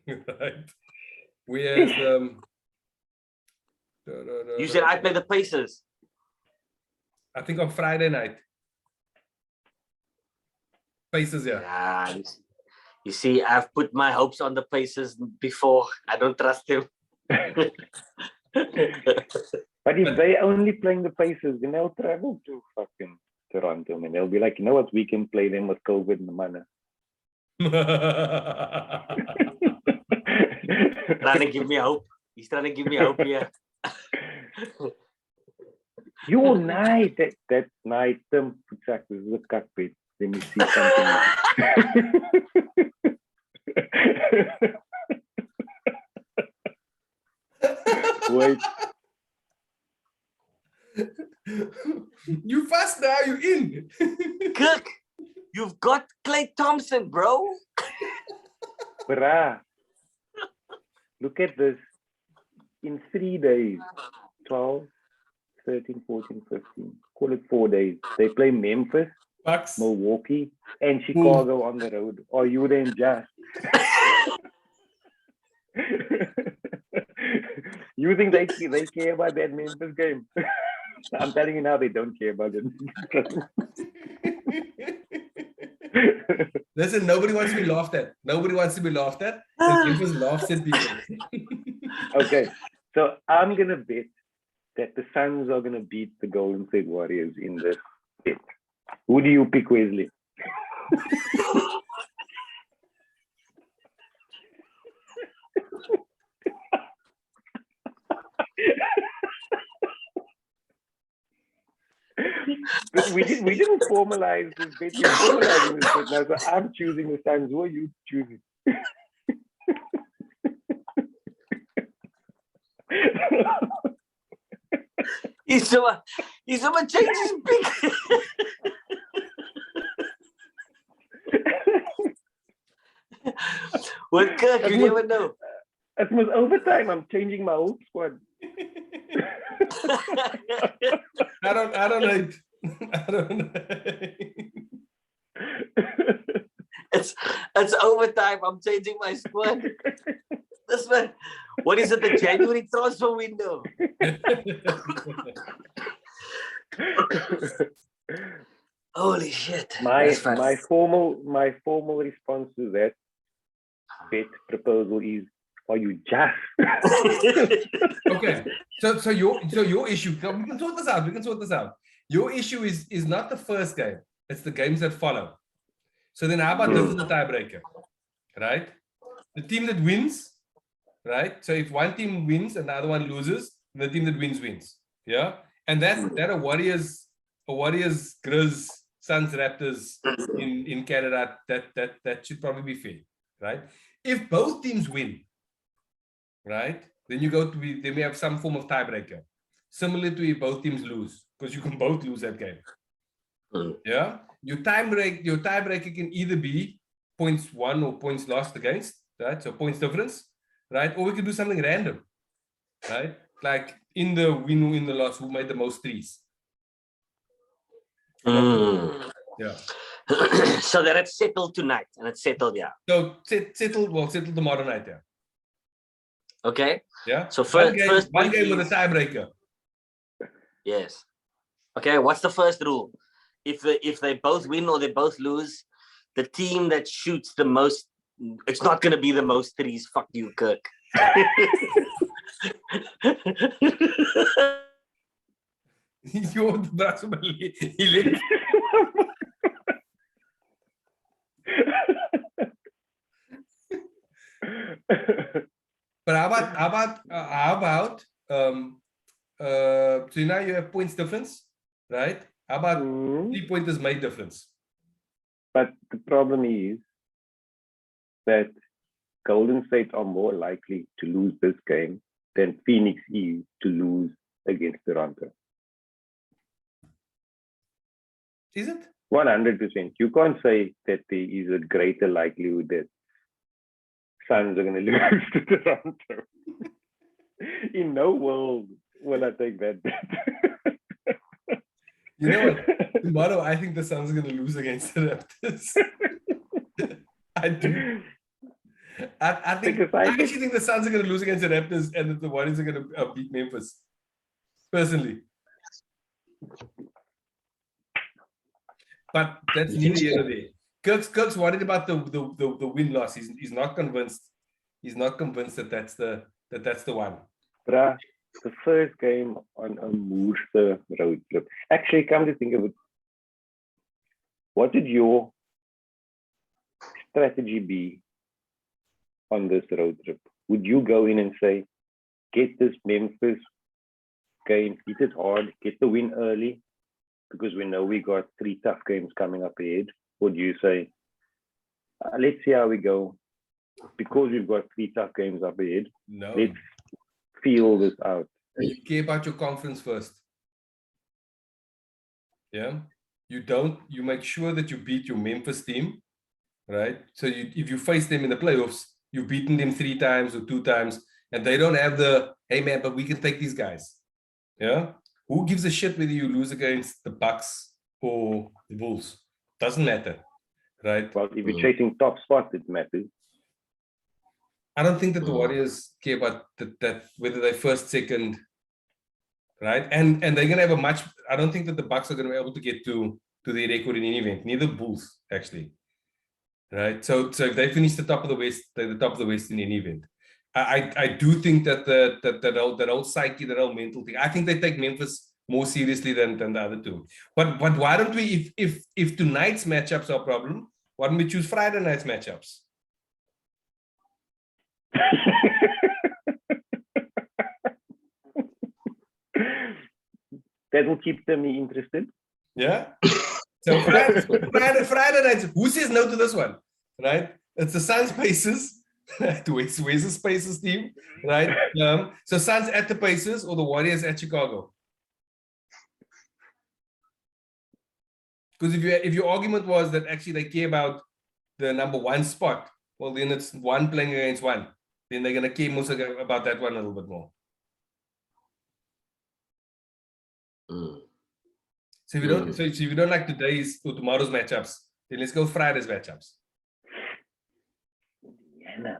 Right? Whereas you said I play the Pacers. I think on Friday night. Pacers, yeah. You see, I've put my hopes on the Pacers before. I don't trust them. But if they only playing the Pacers, then they'll travel to fucking Toronto, and they'll be like, you know what, we can play them with COVID in the manner. Trying to give me hope. He's trying to give me hope here. Your night, that night, this is a cockpit. Let me see something. Wait. You fast now, you in. Kirk, you've got Klay Thompson, bro. Bruh. Look at this. In 3 days, 12, 13, 14, 15. Call it 4 days. They play Memphis, Bucks, Milwaukee, and Chicago on the road. Or you then just. You think they care about that Memphis game? I'm telling you now, they don't care about it. Listen, nobody wants to be laughed at. Nobody wants to be laughed at. And Memphis laughs at people. Okay, so I'm gonna bet that the Suns are gonna beat the Golden State Warriors in this bet. Who do you pick, Wesley? we didn't formalize this bet. We're formalizing this bet now. So I'm choosing the Suns. Who are you choosing? He's gonna change his pick. Well, Kirk, you never know. It was overtime. I'm changing my whole squad. I don't hate. I don't It's overtime. I'm changing my squad. This one, what is it? The January transfer window. Holy shit! My formal response to that bet proposal is: are you just? Okay. So your issue. We can sort this out. Your issue is not the first game. It's the games that follow. So then how about this is the tiebreaker? Right? The team that wins, right? So if one team wins and the other one loses, the team that wins. Yeah? And that a Warriors, Grizz, Suns, Raptors in Canada, that should probably be fair, right? If both teams win, right? then then we have some form of tiebreaker. Similar to if both teams lose, because you can both lose that game. Yeah. Your tiebreaker can either be points won or points lost against, right? So points difference, right? Or we can do something random, right? Like in the win or in the loss, who made the most threes? Yeah. So that it's settled tonight and it's settled, yeah. So settle tomorrow night, yeah. Okay. Yeah. So One first game with a tiebreaker. Yes. Okay. What's the first rule? If they both win or they both lose, the team that shoots the most, it's not going to be the most threes. Fuck you, Kirk. You're the braço ele But how about so now you have points difference, right? How about 3-pointers made difference? But the problem is that Golden State are more likely to lose this game than Phoenix is to lose against Toronto. Is it? 100%. You can't say that there is a greater likelihood that Suns are going to lose to Toronto. In no world will I take that bet. You know what? Tomorrow, I think the Suns are going to lose against the Raptors. I do. I actually think the Suns are going to lose against the Raptors and that the Warriors are going to beat Memphis. Personally. But that's neither here nor there. Kirk's worried about the win-loss. He's not convinced. He's not convinced that that's the one. Bruh, the first game on a Moorse road trip. Actually, come to think of it, what would your strategy be on this road trip? Would you go in and say, get this Memphis game, hit it hard, get the win early, because we know we got 3 tough games coming up ahead? Or do you say, let's see how we go, because we've got 3 tough games up ahead, let's feel this out? You care about your conference first. Yeah. You make sure that you beat your Memphis team, right? So if you face them in the playoffs, you've beaten them 3 times or 2 times, and they don't have the, hey man, but we can take these guys. Yeah. Who gives a shit whether you lose against the Bucks or the Bulls? Doesn't matter, right? Well, if you're chasing top spots, it matters. I don't think that the Warriors care about that whether they're first, second, right? And they're gonna have a much. I don't think that the Bucks are gonna be able to get to their record in any event. Neither Bulls actually, right? So if they finish the top of the West, they're the top of the West in any event. I do think that that old psyche, that old mental thing. I think they take Memphis more seriously than the other two. But why don't we? If tonight's matchups are a problem, why don't we choose Friday night's matchups? That will keep them interested. Yeah. So Friday nights. Who says no to this one? Right? It's the Suns Pacers. Where's the Pacers team? Right? So Suns at the Pacers or the Warriors at Chicago? Because if your argument was that actually they care about the number 1 spot, well then it's 1 playing against 1. Then they're gonna care more about that one a little bit more. So if you don't, so if you don't like today's or tomorrow's matchups, then let's go Friday's matchups. Yeah.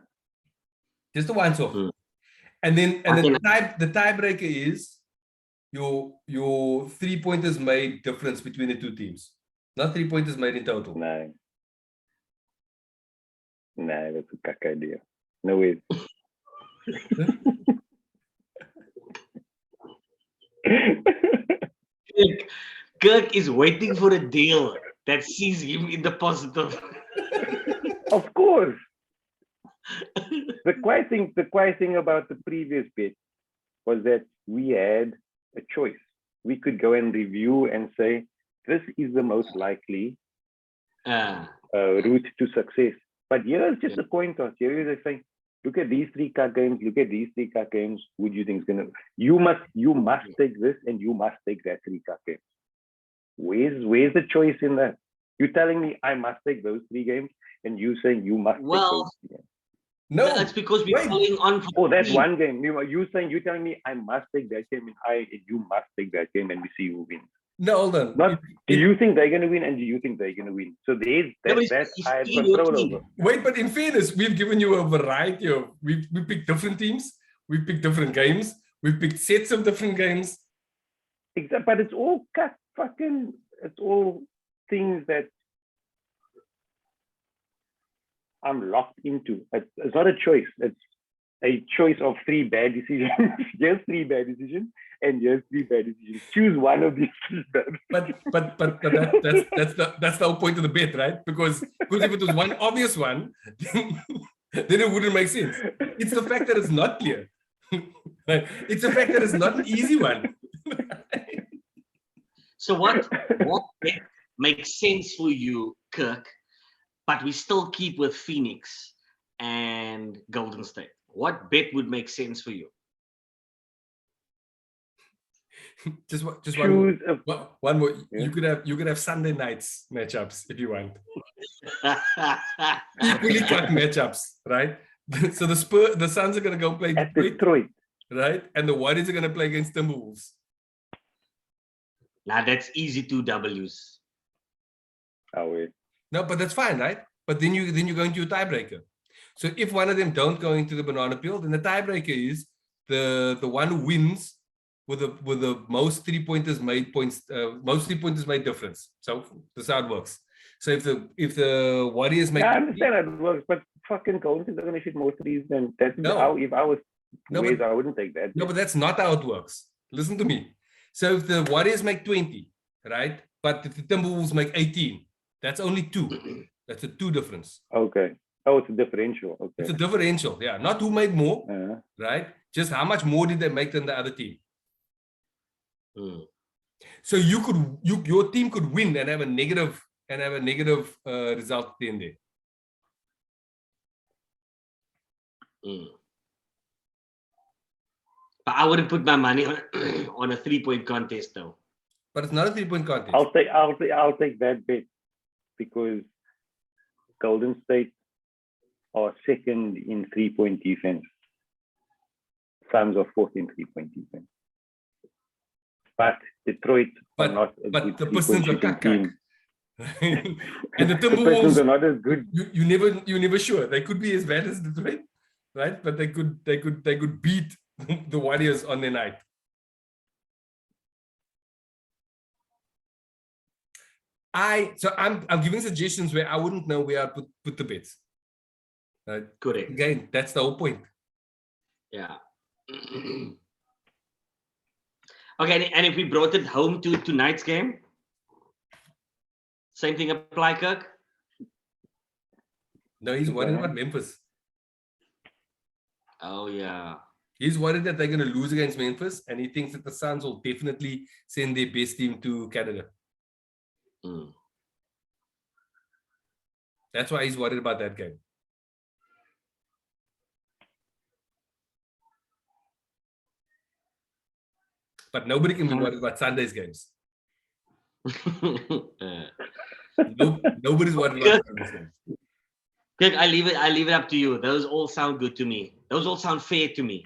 Just the once off. And then the tiebreaker is your 3-pointers made difference between the 2 teams. Not 3-pointers made in total. No, that's a cack idea. No way. Kirk is waiting for a deal that sees him in the positive. Of course. The quiet thing about the previous bet was that we had a choice. We could go and review and say, this is the most likely route to success. But here's just a coin toss. Here they say, look at these three cup games. Look at these three cup games. Who do you think is gonna? You must take this and you must take that three cup games. Where's the choice in that? You're telling me I must take those three games, and you saying you must take those three games. No, that's because we're following on. Oh, that's one game. You're telling me I must take that game, and you must take that game, and we see who wins. No, hold on. Do you think they're going to win, and do you think they're going to win? So there's that I have control over. Wait, but in fairness, we've given you a variety of. We picked different teams. We picked different games. We picked sets of different games. Exactly, but it's all it's all things that I'm locked into. It's not a choice. It's a choice of three bad decisions. Here's three bad decisions, and here's three bad decisions. Choose one of these three bad. But that's the whole point of the bet, right? Because if it was one obvious one, then it wouldn't make sense. It's the fact that it's not clear. It's the fact that it's not an easy one. So what bet makes sense for you, Kirk? But we still keep with Phoenix and Golden State. What bet would make sense for you? just one more. Yeah. You could have Sunday nights matchups if you want. Equally cut matchups, right? So the Suns are going to go play at Detroit, right? And the Warriors are going to play against Timberwolves. Now that's easy 2 W's. Oh wait. No, but that's fine, right? But then you go into a tiebreaker. So if one of them don't go into the banana peel, then the tiebreaker is the one who wins with the most 3-pointers made points, most 3-pointers made difference. So that's how it works. So if the Warriors make, I understand how it works, but fucking Golden State are going to shoot more threes than that. No. If I was Warriors, I wouldn't take that. No, but that's not how it works. Listen to me. So if the Warriors make 20, right? But if the Timberwolves make 18, that's only 2. That's a 2 difference. Okay. Oh, it's a differential. Okay. It's a differential, yeah. Not who made more, right? Just how much more did they make than the other team. So your team could win and have a negative result at the end there. But I wouldn't put my money on a 3-point contest though. But it's not a 3-point contest. I'll take that bet because Golden State are second in 3-point defense. Suns are fourth in 3-point defense. But Detroit are not a good the Pistons are team. And the Pistons are not as good. You never sure. They could be as bad as Detroit, right? But they could beat the Warriors on their night. I'm giving suggestions where I wouldn't know where I'd put the bets. Right? Correct. Again, that's the whole point. Yeah. Okay, and if we brought it home to tonight's game, same thing apply, Kirk? No, he's worried about Memphis. Oh, yeah. He's worried that they're going to lose against Memphis, and he thinks that the Suns will definitely send their best team to Canada. That's why he's worried about that game. But nobody can be worried about Sunday's games. Nobody's worried about Sunday's games. Kirk, I leave it up to you. Those all sound good to me. Those all sound fair to me.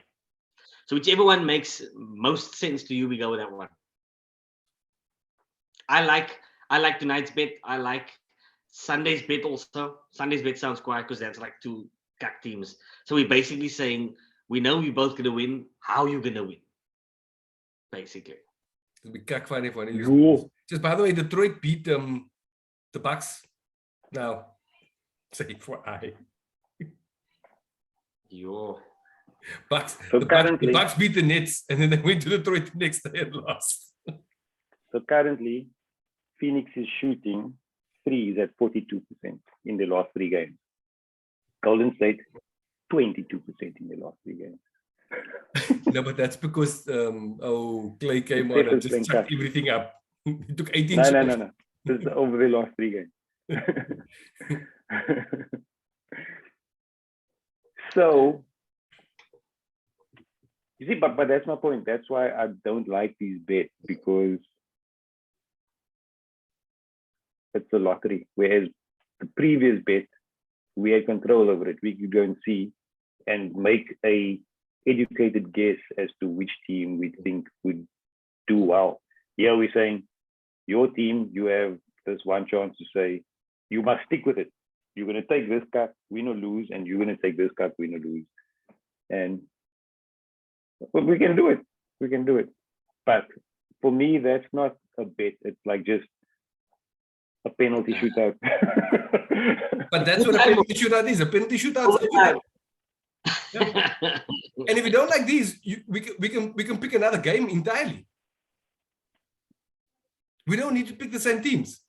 So whichever one makes most sense to you, we go with that one. I like tonight's bet. I like Sunday's bet also. Sunday's bet sounds quiet because that's like 2 cuck teams. So we're basically saying we know we're both gonna win. How are you gonna win? Basically. It'll be cuck fun if one of you. Just by the way, Detroit beat the Bucks. Now, say for I. Yo. Bucks. So the Bucks beat the Nets, and then they went to Detroit the next day and lost. So currently, Phoenix is shooting threes at 42% in the last 3 games. Golden State, 22% in the last 3 games. No, but that's because Clay came on and just chucked everything up. He took 18 shots. No. This is over the last 3 games. So You see, but that's my point. That's why I don't like these bets, because it's a lottery. Whereas the previous bet, we had control over it. We could go and see and make a educated guess as to which team we think would do well. Yeah, we're saying your team, you have this one chance to say, you must stick with it. You're going to take this cut, win or lose, and you're going to take this cut, win or lose. And but we can do it. We can do it. But for me, that's not a bet. It's like just a penalty shootout. But that's what a penalty shootout is. A penalty shootout. Yeah. And if you don't like these, we can pick another game entirely. We don't need to pick the same teams.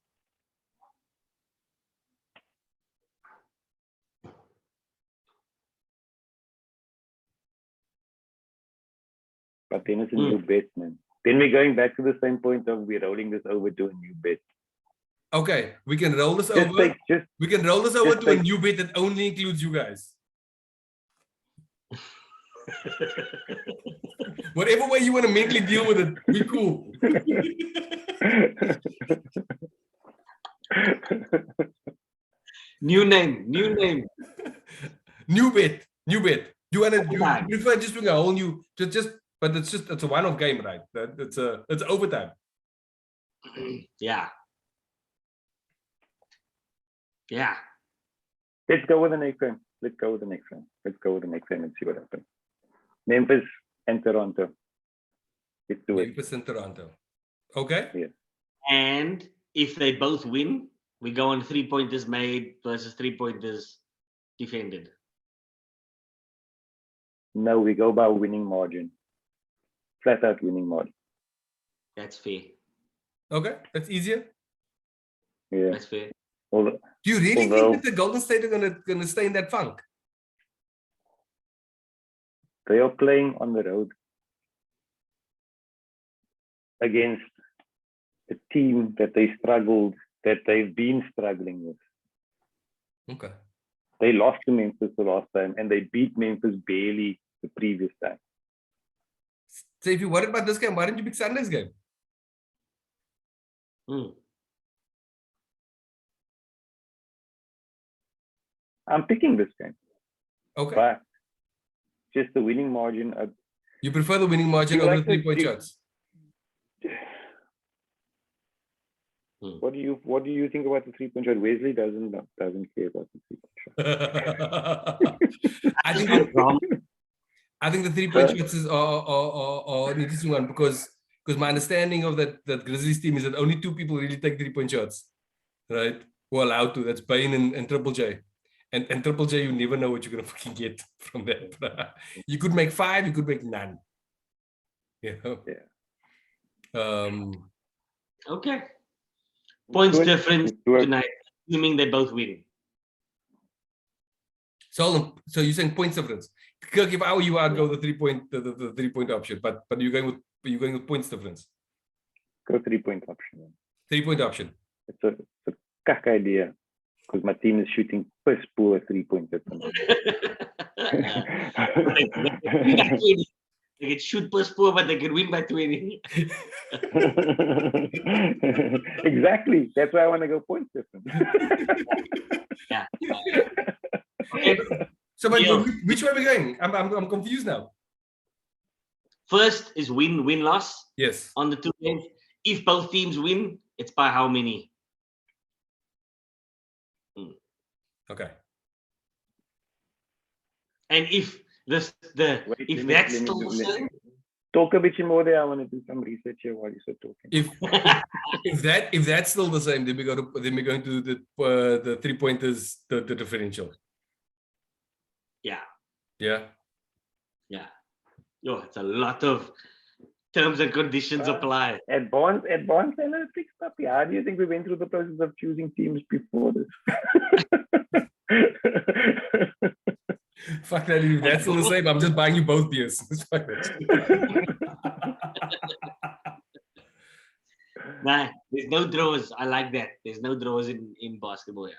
But then it's a new bet, man. Then we're going back to the same point of we're rolling this over to a new bet. Okay, we can roll this over. We can roll this over to a new bet that only includes you guys. Whatever way you want to mentally deal with it, we cool. New name. New bet. You prefer just doing a whole new, but it's a one-off game, right? It's overtime. Yeah. Let's go with the next one. Let's go with the next one and see what happens. Memphis and Toronto. Let's do it. Memphis and Toronto. Okay. Yeah. And if they both win, we go on 3-pointers made versus 3-pointers defended. No, we go by winning margin. Flat out winning margin. That's fair. Okay, that's easier. Yeah. That's fair. Do you really think that the Golden State are gonna stay in that funk? They are playing on the road against a team that they've been struggling with. Okay. They lost to Memphis the last time, and they beat Memphis barely the previous time. So if you worried about this game, why didn't you pick Sunday's game? I'm picking this game. Okay. But just the winning margin. You prefer the winning margin over the 3-point shots? What do you think about the 3-point shot? Wesley doesn't care about the 3-point shot. I think the 3-point shots are an interesting one because my understanding of that Grizzlies team is that only 2 people really take 3-point shots, right? Who are allowed to. That's Bain and Triple J. And Triple J, you never know what you're gonna fucking get from that. You could make 5, you could make none. You know? Yeah. Okay. Points difference tonight, assuming they both win. So you're saying points difference. Kirk, if I were you, I'd go the 3-point option, but you're going with points difference. Go 3-point option. 3-point option. It's a cack idea. Because my team is shooting piss poor 3-pointers. They can shoot piss poor, but they can win by 20. Exactly. That's why I want to go points difference. Yeah. Okay. So, but which way are we going? I'm confused now. First is win loss. Yes. On the 2 games. If both teams win, it's by how many? Okay. And if that's still the same, talk a bit more there. I want to do some research here while you're talking. If that's still the same, then we're going to do the 3-pointers, the differential. Yeah. Yeah. Yo, it's a lot of terms and conditions apply. Advanced analytics stuff. How do you think we went through the process of choosing teams before this? Fuck that, if that's still the same, I'm just buying you both beers. Nah, there's no draws. I like that. There's no draws in basketball. Yeah.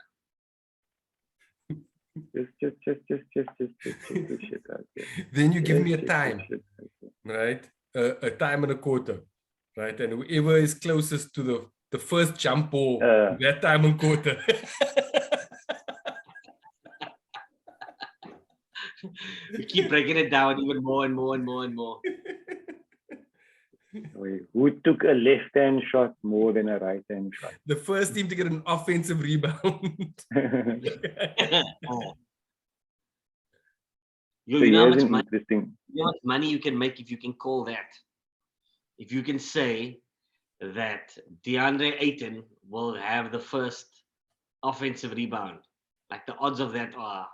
Just shit out there. Then you give me a Just time, shit out there. right? A time and a quarter, right? And whoever is closest to the first jump ball, that time and quarter. We keep breaking it down even more and more and more and more. Wait, who took a left-hand shot more than a right-hand shot? The first team to get an offensive rebound. You know how much money, interesting. you know how much money you can make if you can call that. If you can say that DeAndre Ayton will have the first offensive rebound, like the odds of that are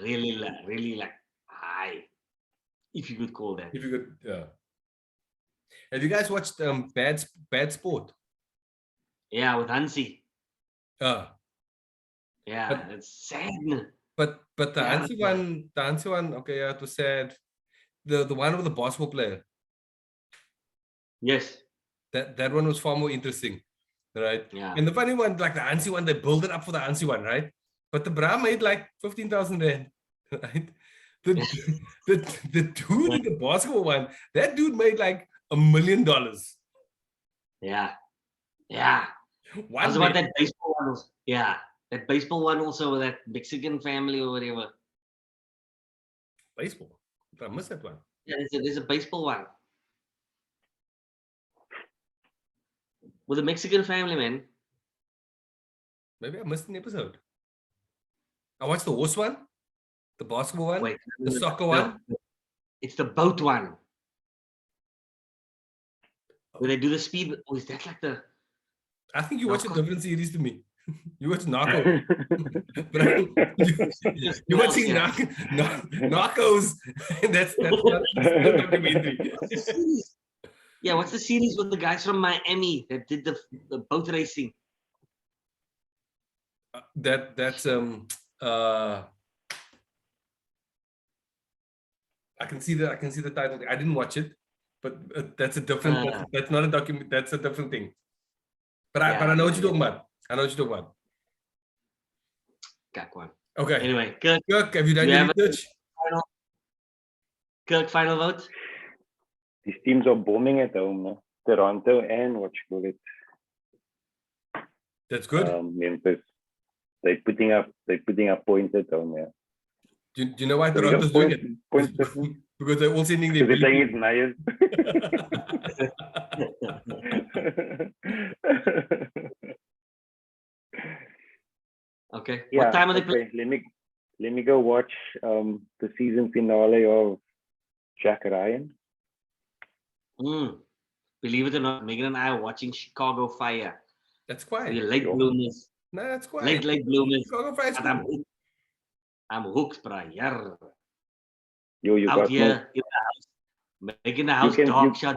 really like high. If you could call that. If you could, yeah. Have you guys watched Bad Sport? Yeah, with Hansi. Yeah, it's sad. But the Hansi one, okay, yeah, it was sad. The one with the basketball player. Yes. That one was far more interesting, right? Yeah. And the funny one, like the Hansi one, they build it up for the Hansi one, right? But the Bra made like 15,000 rand, right? The dude in the basketball one, that dude made like $1 million. Yeah. I was about that baseball one. Yeah, that baseball one also with that Mexican family or whatever. Baseball? I missed that one. Yeah, there's a baseball one with a Mexican family, man. Maybe I missed an episode. I watched the horse one, the basketball one, Wait, the soccer one. It's the boat one. Where they do the speed. Oh, is that like the... I think you watch a different series to me. You watch Narcos. You're watching Narcos. That's not a documentary. Yeah, what's the series with the guys from Miami that did the boat racing? That's I can see the title. I didn't watch it, but that's a different. That's not a document. That's a different thing. But I know what you're talking about. I know what you're talking about. Got one. Okay. Anyway, Kirk, have you done your research? Final vote? These teams are bombing at home, no? Toronto and what you call it. That's good. Memphis. They're putting up points at home, yeah. Do you know why Toronto's doing it? Because they're all sending their people. They're saying it's nice. Okay. Yeah, what time are they playing? Let me go watch the season finale of Jack Ryan. Believe it or not, Megan and I are watching Chicago Fire. That's quiet. We're late bloomers. No, that's quiet. Late bloomers. Chicago Fire's cool. I'm hooked, bro. Yeah. You out got here in the house, making the house dog shut.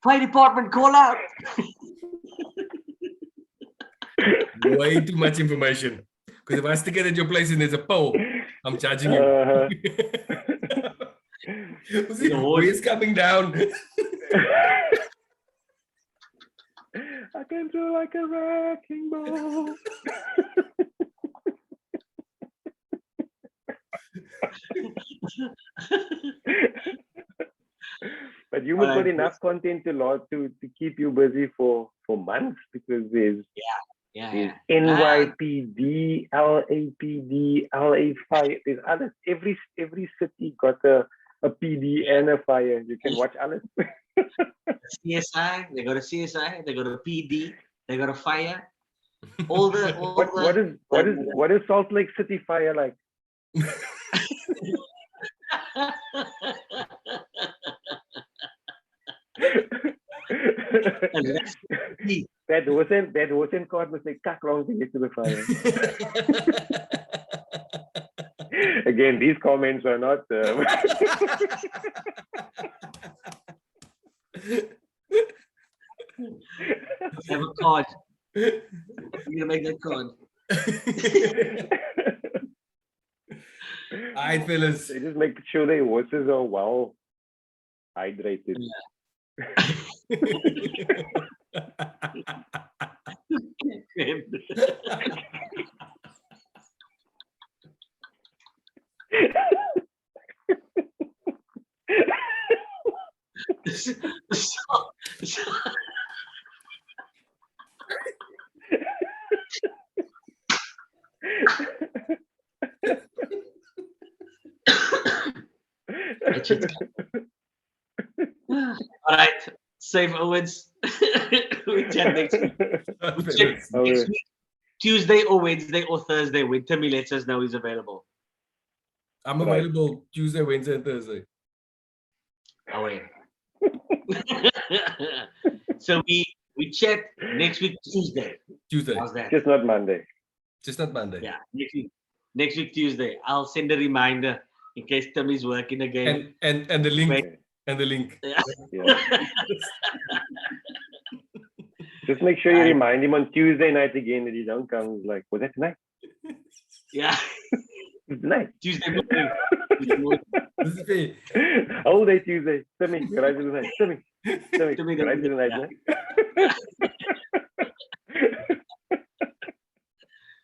Fire department, call out. Way too much information. Because if I stick it at your place and there's a pole, I'm charging you. See, the wave's coming down. I can throw like a wrecking ball. But you must put enough content to keep you busy for months, because there's NYPD, LAPD, LA5. There's others. Every city got a PD and a fire. You can watch others. CSI, they got a CSI, they got a PD, they got a fire. What is Salt Lake City fire like? that wasn't caught with a cock wrong thing to the fire. Again, these comments are not. Have a card. You're gonna make that card. All right, fellas. They just make sure their horses are well hydrated. so, all right, safe Owens. We chat next week. Next week, Tuesday or Wednesday or Thursday, when Timmy lets us know he's available. I'm available Tuesday, Wednesday, and Thursday. Oh, wait. So we chat next week Tuesday. Tuesday. How's that? Just not Monday. Just not Monday. Yeah, next week Tuesday. I'll send a reminder in case Timmy's working again. And the link. Okay. And the link. Yeah. Yeah. Just make sure you remind him on Tuesday night again that he don't come. He's like, was that tonight? Yeah. It's tonight. Tuesday morning. This is fair. Whole day Tuesday. Timmy, can I do tonight? Timmy, can I do tonight? Yeah.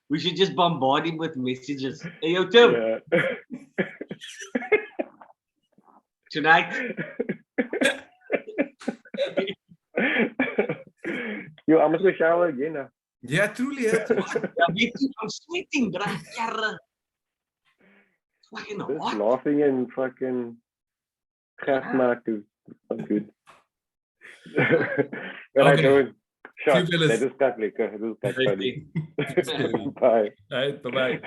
We should just bombard him with messages. Hey, yo, Tim. Yeah. Tonight. Yo, I must go shower again now. Yeah, truly. Yeah. I'm sweating, bro. Fucking Just hot. laughing and fucking gas is not good. Well, I don't. Shot. See you fellas. That is cut, lekker. That is cut funny. Okay. Bye. All right, bye-bye.